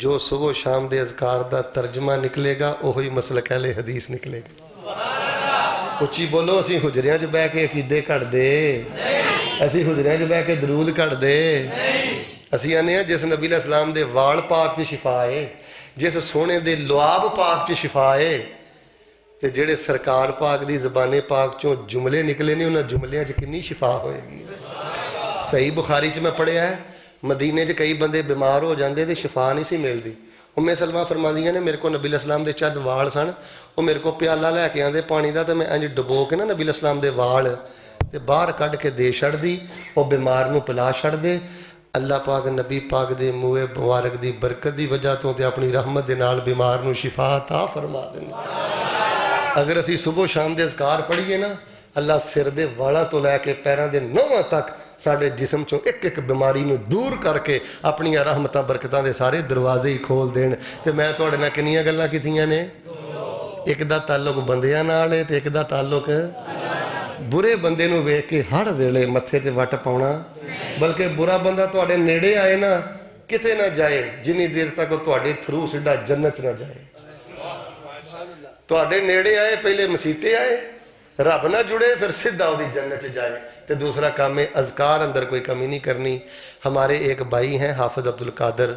Speaker 3: جو صبح شام دے اذکار دا ترجمہ نکلے گا وہی مسلک اہل حدیث نکلے گا. اچھی بولو اسی حجریاں چ بیٹھ کے عقیدے کٹ دے اسی حجریاں چ بیٹھ کے درود کٹ دے. اسی آنے ہیں جس نبی علیہ السلام دے وال پاک چ شفا ہے جس سونے دے لعاب پاک چ شفا ہے تے جڑے سرکار پاک دی زبان پاک چوں جملے نکلے نے انہاں جملیاں چ کنی شفا ہوئے گی. صحیح بخاری چ میں پڑھیا ہے مدینے چ کئی بندے بیمار ہو جاندے تے شفا نہیں سی ملدی. ام سلمہ فرماندیاں نے میرے کو نبی علیہ السلام دے چند وال سن وہ میرے کو پیالہ لے کے آندے پانی دا تے میں انج ڈبو کے نا نبی علیہ السلام دے وال تے باہر کڈ کے دے چھڑ دی وہ بیمار نو پلا چھڑ دے. اللہ پاک نبی پاک دے منہ مبارک دی برکت دی وجہ تو تے اپنی رحمت دے نال بیمار نو شفا عطا فرما دیندا. اگر اسی صبح شام دے اذکار پڑھیے نا اللہ سر دے والاں تو لے کے پیراں دے نواں تک ساڈے جسم چوں ایک ایک بیماری نو دور کر کے اپنی رحمتاں برکتاں دے سارے دروازے ہی کھول دین. تے میں تواڈے نال کنیاں گلاں کیتیاں نے ایک دا تعلق بندیاں نال ہے تے ایک دا تعلق برے بندے نو ویکھ کے ہر ویلے متھے تے وٹ پاؤنا بلکہ برا بندہ تواڈے نیڑے آئے نا کتے نہ جائے جنی دیر تک وہ تواڈے تھرو سیدھا جنت نہ جائے. تواڈے نیڑے آئے پہلے مسیتے آئے رب نہ جڑے پھر سیدھا وہ جنت جائے. تو دوسرا کام ہے اذکار اندر کوئی کمی نہیں کرنی. ہمارے ایک بھائی ہیں حافظ عبد القادر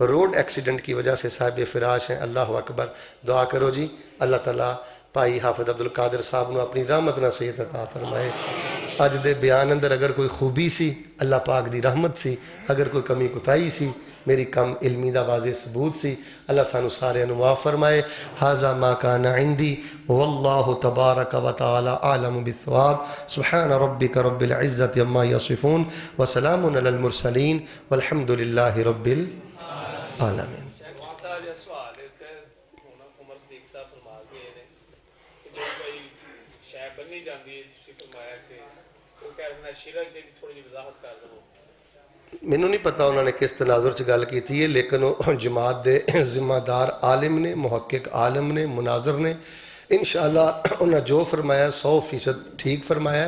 Speaker 3: روڈ ایکسیڈنٹ کی وجہ سے صاحب فراش ہیں. اللہ اکبر. دعا کرو جی اللہ تعالیٰ بھائی حافظ عبد القادر صاحب نے اپنی رحمت نہ صحت عطا فرمائے. اج دے بیان اندر اگر کوئی خوبی سی اللہ پاک دی رحمت سی اگر کوئی کمی کوتاہی سی میری کم علمی دا واضح ثبوت سی اللہ سانو سارے معاف فرمائے. ھذا ما کان عندی واللہ تبارک و تعالی عالم بالثواب. سبحان ربک رب العزت عما یصفون وسلام علی المرسلین والحمد للہ رب العالمین. مینوں نہیں پتا انہوں نے کس تناظر سے گل کی ہے لیکن وہ جماعت دے ذمہ دار عالم نے محقق عالم نے مناظر نے انشاءاللہ انہوں نے جو فرمایا 100% ٹھیک فرمایا.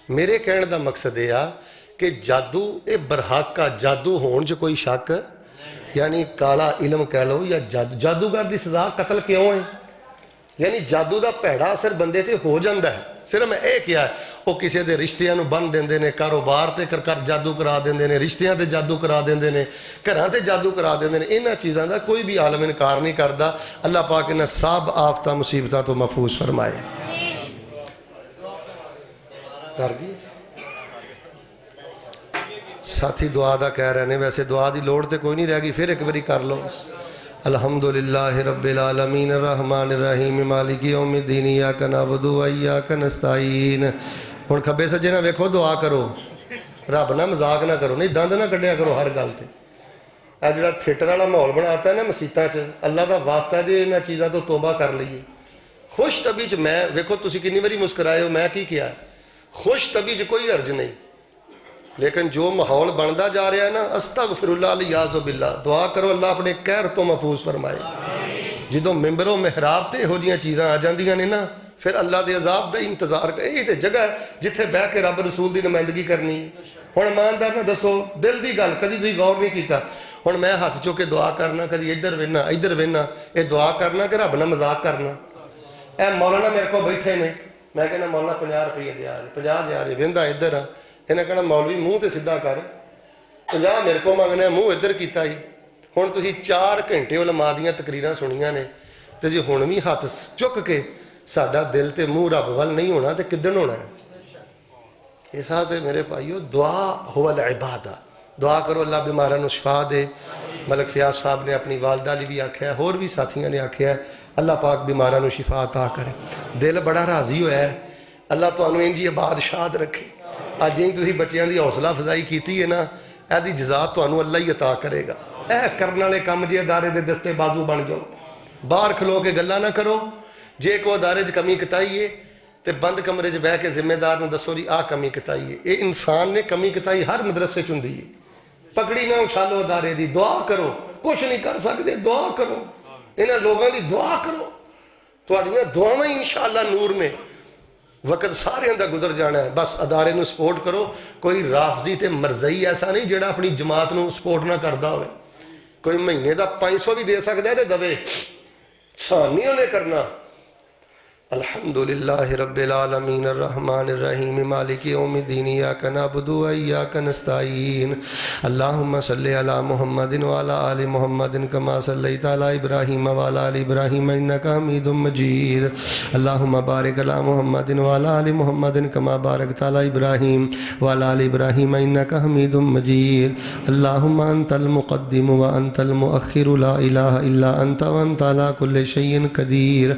Speaker 3: میرے کہنے دا مقصد یہ کہ جادو اے برحق کا جادو ہون جو کوئی شک یعنی کالا علم کہہ لو یا جادوگر دی سزا قتل کیوں ہے یعنی جادو دا پیڑا اثر بندے تے ہو جاندہ ہے. صرف میں ایک کیا ہے وہ کسی دے رشتیاں نو بن دیندے نے کاروبار تے کر جادو کرا دیندے نے رشتیاں تے جادو کرا دیندے نے گھراں تے جادو کرا دیندے نے. انہاں چیزاں دا کوئی بھی عالم انکار نہیں کردا. اللہ پاک انہاں سب آفتاں مصیبتاں تو محفوظ فرمائے. کر دی ساتھی دعا دا کہہ رہے ہیں ویسے دعا دی لوڑ تے کوئی نہیں رہ گئی پھر ایک باری کر لو. الحمدللہ رب العالمین الرحمن الرحیم مالک یوم الدین ایاک نعبد و ایاک نستعین. ہن کھبے سجے نہ ویکھو دعا کرو رب نہ مذاق نہ کرو نہیں دند نہ کڈیا کرو ہر گل تے. اے جڑا تھیٹر والا ماحول بناتا ہے نا مسیتاں چ اللہ دا واسطہ جے انہاں چیزاں تو توبہ کر لئیے. خوش طبی چ میں ویکھو تسی کنی واری مسکرائے ہو میں کی کیا خوش طبی چ کوئی عرض نہیں لیکن جو ماحول بندا جا رہا ہے نا استغفر اللہ الیاذ باللہ دعا کرو اللہ اپنے قہر تو محفوظ فرمائے. جدوں ممبر و محراب تے ہو جیاں چیزاں آ جاندیاں نے نا پھر اللہ دے عذاب دا انتظار یہی تے جگہ ہے جتھے بیٹھ کے رب رسول دی نمائندگی کرنی. ہوں ایماندار نہ دسو دل دی گل کدی تسی غور نہیں کیتا ہوں میں ہاتھ چو کے دعا کرنا کدی ادھر وہنا ادھر وہنا یہ دعا کرنا کہ رب نہ مذاق کرنا اے مولانا میرے کو بیٹھے نے میں کہنا مولانا 50 روپیے دیا 50 دیا وہدا ادھر آ انہیں کہنا مولوی منہ تے سیدھا کر 50 میرے کو منگنا منہ ادھر کیتا ہی ہوں تسی 4 گھنٹے علماء دیاں تقریراں سنیاں نے تے جی ہن بھی ہاتھ چک کے ساڈا دل تے منہ رب ول نہیں ہونا تے کدن ہونا ہے ایسا تے میرے بھائیو دعا ہو العبادہ دعا کرو اللہ بیماراں نو شفا دے ملک فیاض صاحب نے اپنی والدہ لی بھی آکھیا ہے اور بھی ساتھیاں نے آکھیا ہے اللہ پاک بیماراں نو شفا عطا کرے دل بڑا راضی ہویا ہے اللہ تانوں انجی آباد شاد رکھے اج جیں تسی بچیاں دی حوصلہ افزائی کیتی ہے نا اے دی جزا تانوں اللہ ہی عطا کرے گا اے کرن والے کم جے ادارے دے دستے بازو بن جاؤ باہر کھلو کے گلاں نہ کرو جے کو ادارے چ کمی کتائی ہے تے بند کمرے چ بہ کے ذمہ دار نو دسو جی آ کمی کتائی ہے اے انسان نے کمی کتائی ہر مدرسے چ ہوندی ہے پکڑی نہ اچھالو ادارے دی دعا کرو کچھ نہیں کر سکتے دعا کرو انہاں لوگوں دی دعا کرو تہاڈیاں دعاواں انشاءاللہ نور نے وقت سارے دا گزر جانا ہے بس ادارے نو سپورٹ کرو کوئی رافضی تے مرزئی ایسا نہیں جڑا اپنی جماعت نو سپورٹ نہ کردا ہوئے کوئی مہینے دا 500 بھی دے سکدا ہے تے دوے سانیوں نے کرنا الحمدللہ رب العالمین الرحمن الرحیم مالک یوم الدین ایاک نعبد و ایاک نستعین اللہم صلی علی محمد وعلی آل محمد کما صلیت علی ابراہیم وعلی آل ابراہیم انکا حمید مجید اللہم بارک علی محمد وعلی آل محمد کما بارکت علی ابراہیم وعلی آل ابراہیم انکا حمید مجید اللہم انت المقدم وانت المؤخر لا الہ الا انت وانت علی کل شیء قدیر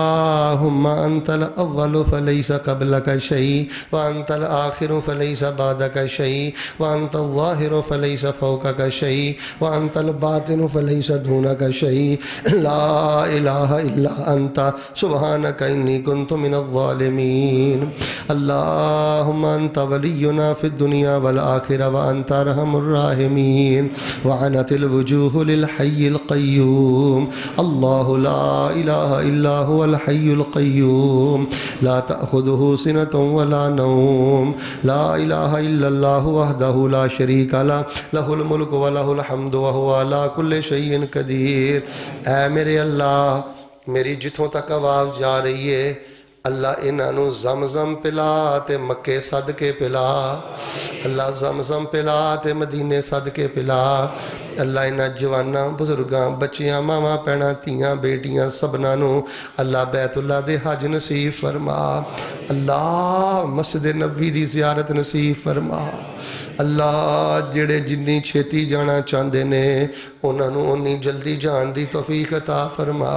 Speaker 3: اللہم انت الاول فلیس قبلک شیء وانت الآخر فلیس بعدک شیء وانت الظاہر فلیس فوقک شیء وانت الباطن فلیس دونک شیء لا الہ الا انت سبحانک انی کنت من الظالمین اللہم انت ولینا فی الدنیا والآخرہ وانت ارحم الراحمین وعنت الوجوہ للحی القیوم اللہ لا الہ الا هو الحي القيوم لا تأخذه سنة ولا نوم لا إله إلا الله وحده لا شريك له له الملك وله الحمد وهو على كل شيء قدير اے میرے اللہ میری جتوں تک آواز جا رہی ہے اللہ انہوں زمزم پلا تے مکے صدقے پلا اللہ زمزم پلا تے مدینے صدقے پلا اللہ انہاں جواناں بزرگاں بچیاں ماما پینا تیاں بیٹیاں سبنانوں اللہ بیت اللہ دے حج نصیب فرما اللہ مسجد نبوی دی زیارت نصیب فرما اللہ جڑے جنی چھیتی جانا چاندے نے انہوں انی جلدی جان دی توفیق عطا فرما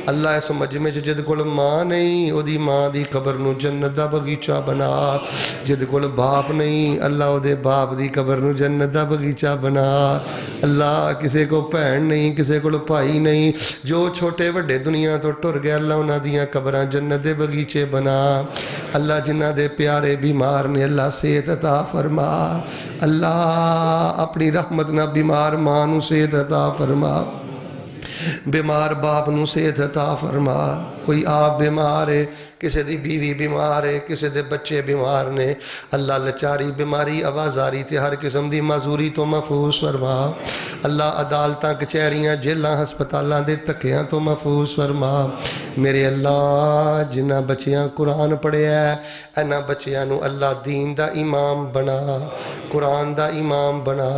Speaker 3: اللہ اس مجمع جد کول ماں نہیں او دی ماں دی قبر نو جنت دا بغیچہ بنا جد کول باپ نہیں اللہ او دے باپ دی قبر نو جنت دا بغیچہ بنا اللہ کسے کو بہن نہیں کسے کو بھائی نہیں جو چھوٹے بڑے دنیا تو ٹر گئے اللہ انہاں دیاں قبراں جنت دے بغیچے بنا اللہ جنہ دے پیارے بیمار نے اللہ صحت عطا فرما اللہ اپنی رحمت نہ بیمار ماں نو صحت عطا فرما بیمار باپ نو صحت عطا فرما کوئی آپ بیمار ہے کسے دی بیوی بیمار ہے کسے دے بچے بیمار نے اللہ لچاری بیماری آوازاری تے ہر قسم دی معذوری تو محفوظ فرما اللہ عدالتاں کچہریاں جیلاں ہسپتالاں دے تکیاں تو محفوظ فرما میرے اللہ جنہ بچیاں قرآن پڑھے ہے انہ بچیاں نو اللہ دین دا امام بنا قرآن دا امام بنا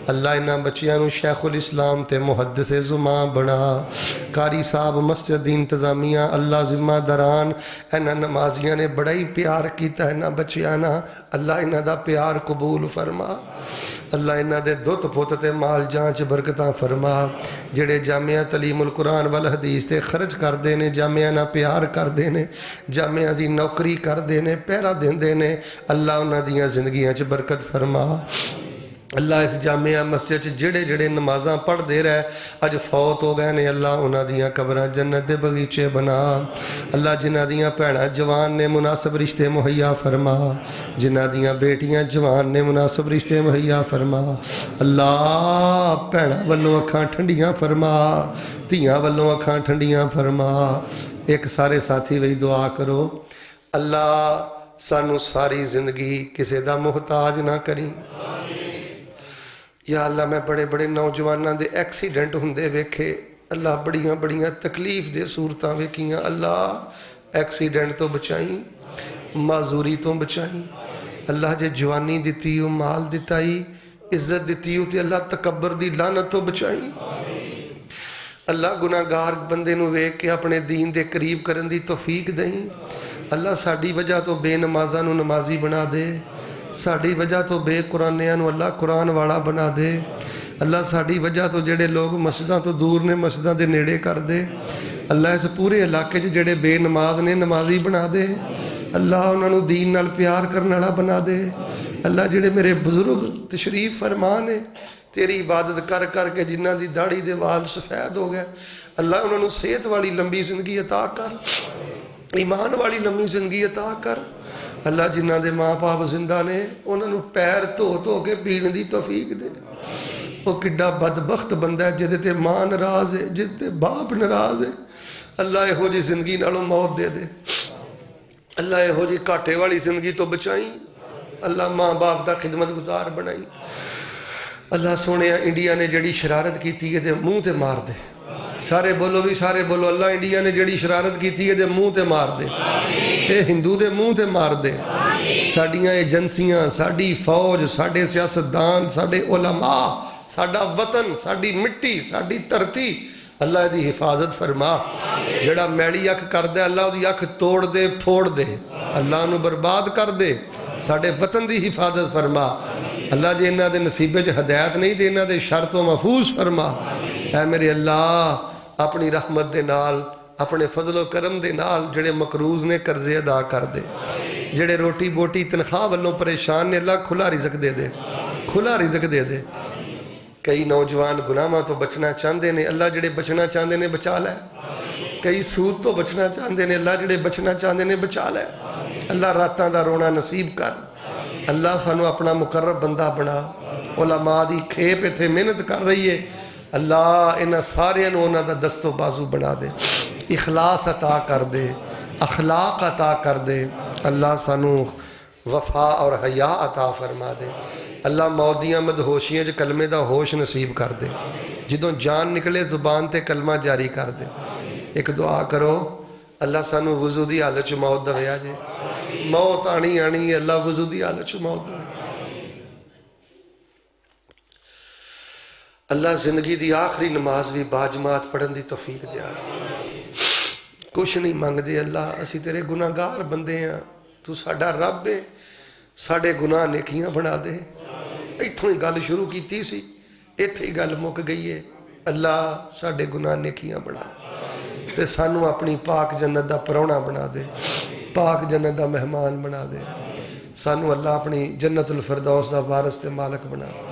Speaker 3: اللہ انہ بچیاں نو شیخ الاسلام تے محدث زمان بنا قاری صاحب مسجد انتظامیہ اللہ ذمہ دران انہ نمازیاں نے بڑا ہی پیار کیتا ہے انہ بچیانا اللہ انہ دا پیار قبول فرما اللہ انہ دے دوت پوتتے مال جانچ برکتاں فرما جڑے جامعہ تعلیم القرآن والحدیث تے خرچ کر دینے جامعہ نہ پیار کر دینے جامعہ دی نوکری کر دینے پیرا دین دینے اللہ انہ دیاں زندگیاں چ برکت فرما اللہ اس جامعہ مسجد جڑے جڑے نمازاں پڑھ دے رہے اج فوت ہو گئے نے اللہ انہاں دیاں قبراں جنت دے بغیچے بنا اللہ جنہاں دیاں بھیڑاں جوان نے مناسب رشتے مہیا فرما جنہاں دیاں بیٹیاں جوان نے مناسب رشتے مہیا فرما اللہ بھیڑاں والوں اکھاں ٹھنڈیاں فرما تیاں والوں اکھاں ٹھنڈیاں فرما ایک سارے ساتھی وہی دعا کرو اللہ سانو ساری زندگی کسی دا محتاج نہ کری یا اللہ میں بڑے بڑے نوجوانوں دے ایکسیڈنٹ ہوندے ویکھے اللہ بڑیاں بڑیاں تکلیف دے صورتاں ویکھیاں اللہ ایکسیڈنٹ تو بچائیں معذوری تو بچائیں اللہ جے جوانی دیتی ہو مال دیتائی عزت دیتی ہو تے اللہ تکبر دی لعنت تو بچائیں اللہ گناہگار بندے نو ویکھ کے اپنے دین دے قریب کرن دی توفیق دیں اللہ ساڑی وجہ تو بے نمازاں نو نمازی بنا دے ساڑی وجہ تو بے قرآنیاں نو اللہ قرآن والا بنا دے اللہ ساڑی وجہ تو جڑے لوگ مسجداں تو دور نے مسجداں دے نیڑے کر دے اللہ اس پورے علاقے جڑے بے نماز نے نمازی بنا دے اللہ انہاں نو دین نال پیار کرنے والا بنا دے اللہ جڑے میرے بزرگ تشریف فرمان ہے تیری عبادت کر کر کے جنہ دی داڑھی دے وال سفید ہو گئے اللہ انہاں نو صحت والی لمبی زندگی عطا کر ایمان والی لمبی زندگی عطا کر اللہ جنہ دے ماں باپ زندہ نے انہاں نو پیر دھو کے پین دی توفیق دے وہ کڈا بدبخت بندہ ہے جدے تے ماں ناراض ہے جدے تے باپ ناراض ہے اللہ اے ہو جی زندگی نالوں موت دے دے اللہ اے ہو جی کاٹے والی زندگی تو بچائیں اللہ ماں باپ دا خدمت گزار بنائیں اللہ سونے انڈیا نے جڑی شرارت کی تھی دے منہ تے مار دے سارے بولو بھی سارے بولو اللہ انڈیا نے جڑی شرارت کی تھی دے منہ تے مار دے اے ہندو دے منہ تے مار دے ساڑیاں ایجنسیاں ساڑی فوج ساڑے سیاستدان ساڑے علماء ساڑا وطن ساڑی مٹی ساڑی ترتی اللہ دی حفاظت فرما جڑا میڑی اکھ کر دے اللہ دی اکھ توڑ دے پھوڑ دے اللہ انہوں برباد کر دے ساڑے وطن دی حفاظت فرما اللہ جی انہاں دے نصیبے جو ہدایت نہیں دے انہاں دے شرط و محفوظ فرما اے میرے اللہ اپنی رحمت دے نال اپنے فضل و کرم دے نال جڑے مقروض نے قرضے ادا کر دے جڑے روٹی بوٹی تنخواہ والوں پریشان نے اللہ کھلا رزق دے دے کھلا رزق دے دے کئی نوجوان گناہاں تو بچنا چاہندے نے اللہ جڑے بچنا چاہندے نے بچا لے کئی سود تو بچنا چاہندے نے اللہ جڑے بچنا چاہندے نے بچا لے اللہ راتاں دا رونا نصیب کر اللہ سانو اپنا مقرب بندہ بنا علماء دی کھیپ تھے محنت کر رہی ہے اللہ انہاں سارے انہاں دا دست و بازو بنا دے اخلاص عطا کر دے اخلاق عطا کر دے اللہ سانو وفا اور حیا عطا فرما دے اللہ مودیاں مدہوشیاں جو کلمے دا ہوش نصیب کر دے جدوں جان نکلے زبان تے کلمہ جاری کر دے ایک دعا کرو اللہ سانو وضو دی حالت چ موت دے آجے موت آنی ہے اللہ وضو دی حالت چ موت دے اللہ زندگی دی آخری نماز بھی باجماعت پڑھن دی توفیق دے آجے کچھ نہیں مانگ دے اللہ اسی تیرے گناہگار بندے ہیں تو ساڑا رب ہے ساڑے گناہ نیکیاں بنا دے ایتھوں ہی گل شروع کیتی سی ایتھے ہی گل مک گئی ہے اللہ ساڑے گناہ نیکیاں بنا دے تے سانو اپنی پاک جنت دا پرونا بنا دے پاک جنت دا مہمان بنا دے سانو اللہ اپنی جنت الفردوس دا وارث تے مالک بنا دے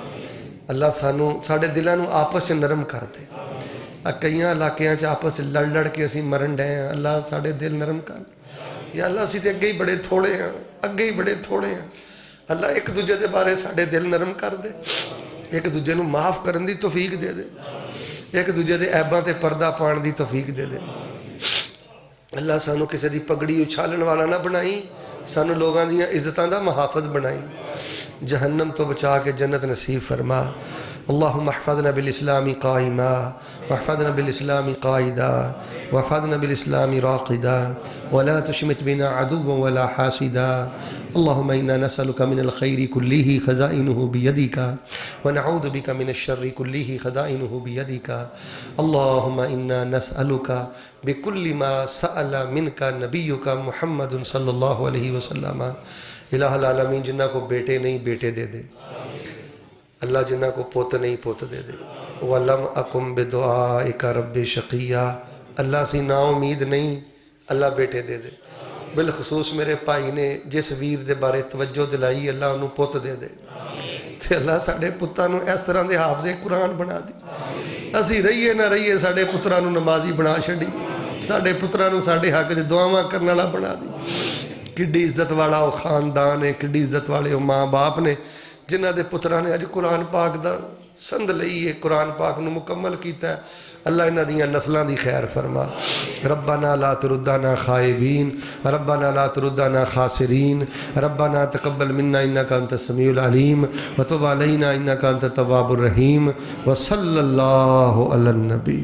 Speaker 3: اللہ سانو ساڑے دلانو آپس سے نرم کر دے کئیاں علاقیاں چا آپس سے لڑ لڑ کے اسی مرن ڈے ہیں اللہ ساڑے دل نرم کر دے یا اللہ اسی تے اگے ہی بڑے تھوڑے ہیں اگے ہی بڑے تھوڑے ہیں اللہ ایک دوجہ دے بارے ساڑے دل نرم کر دے ایک دوجہ نو معاف کرن دی توفیق دے دے ایک دوجہ دے عیباں تے پردہ پان دی توفیق دے دے اللہ سانو کسی دی پگڑی اچھالن والا نہ بنائی سانو لوگاں دیاں عزتاں دا محافظ بنائی جہنم تو بچا کے جنت نصیب فرما اللهم احفظنا بالإسلام قائما واحفظنا بالإسلام قائدا واحفظنا بالإسلام راقدا ولا تشمت بنا عدوا ولا حاسدا اللهم إنا نسألك من الخير كله خزائنه بيدك ونعوذ بك من الشر كله خزائنه بيدك اللهم إنا نسألك بكل ما سأل منك نبيك محمد صلى الله عليه وسلم الہ العالمین جنہ کو بیٹے نہیں بیٹے دے دے اللہ جنہ کو پوت نہیں پوت دے دے وَلَمْ أَكُمْ بِدُعَائِكَ رَبِّ شَقِيًّا اللہ سی نا امید نہیں اللہ بیٹے دے دے بالخصوص میرے بھائی نے جس ویر دے بارے توجہ دلائی اللہ انہوں پوت دے دے تے اللہ ساڑے پتانو اس طرح دے حافظ قرآن بنا دی اسی رہیے نہ رہیے ساڑے پترانو نمازی بنا چھڑی ساڑے پترانو ساڑے حق جو دعاواں کرنے والا بنا دی کڈی عزت والا وہ خاندان ہے کڈی عزت والے وہ ماں باپ نے جنہ دے پتران نے اج قرآن پاک دا سند لئی ہے قرآن پاک نو مکمل کیتا ہے اللہ انہاں دیاں نسلاں دی خیر فرما ربنا لا تردنا خائبین ربنا لا تردنا خاسرین ربنا تقبل منا انک انت السمیع العلیم وتب علینا انک انت التواب الرحیم وصلی اللہ علی النبی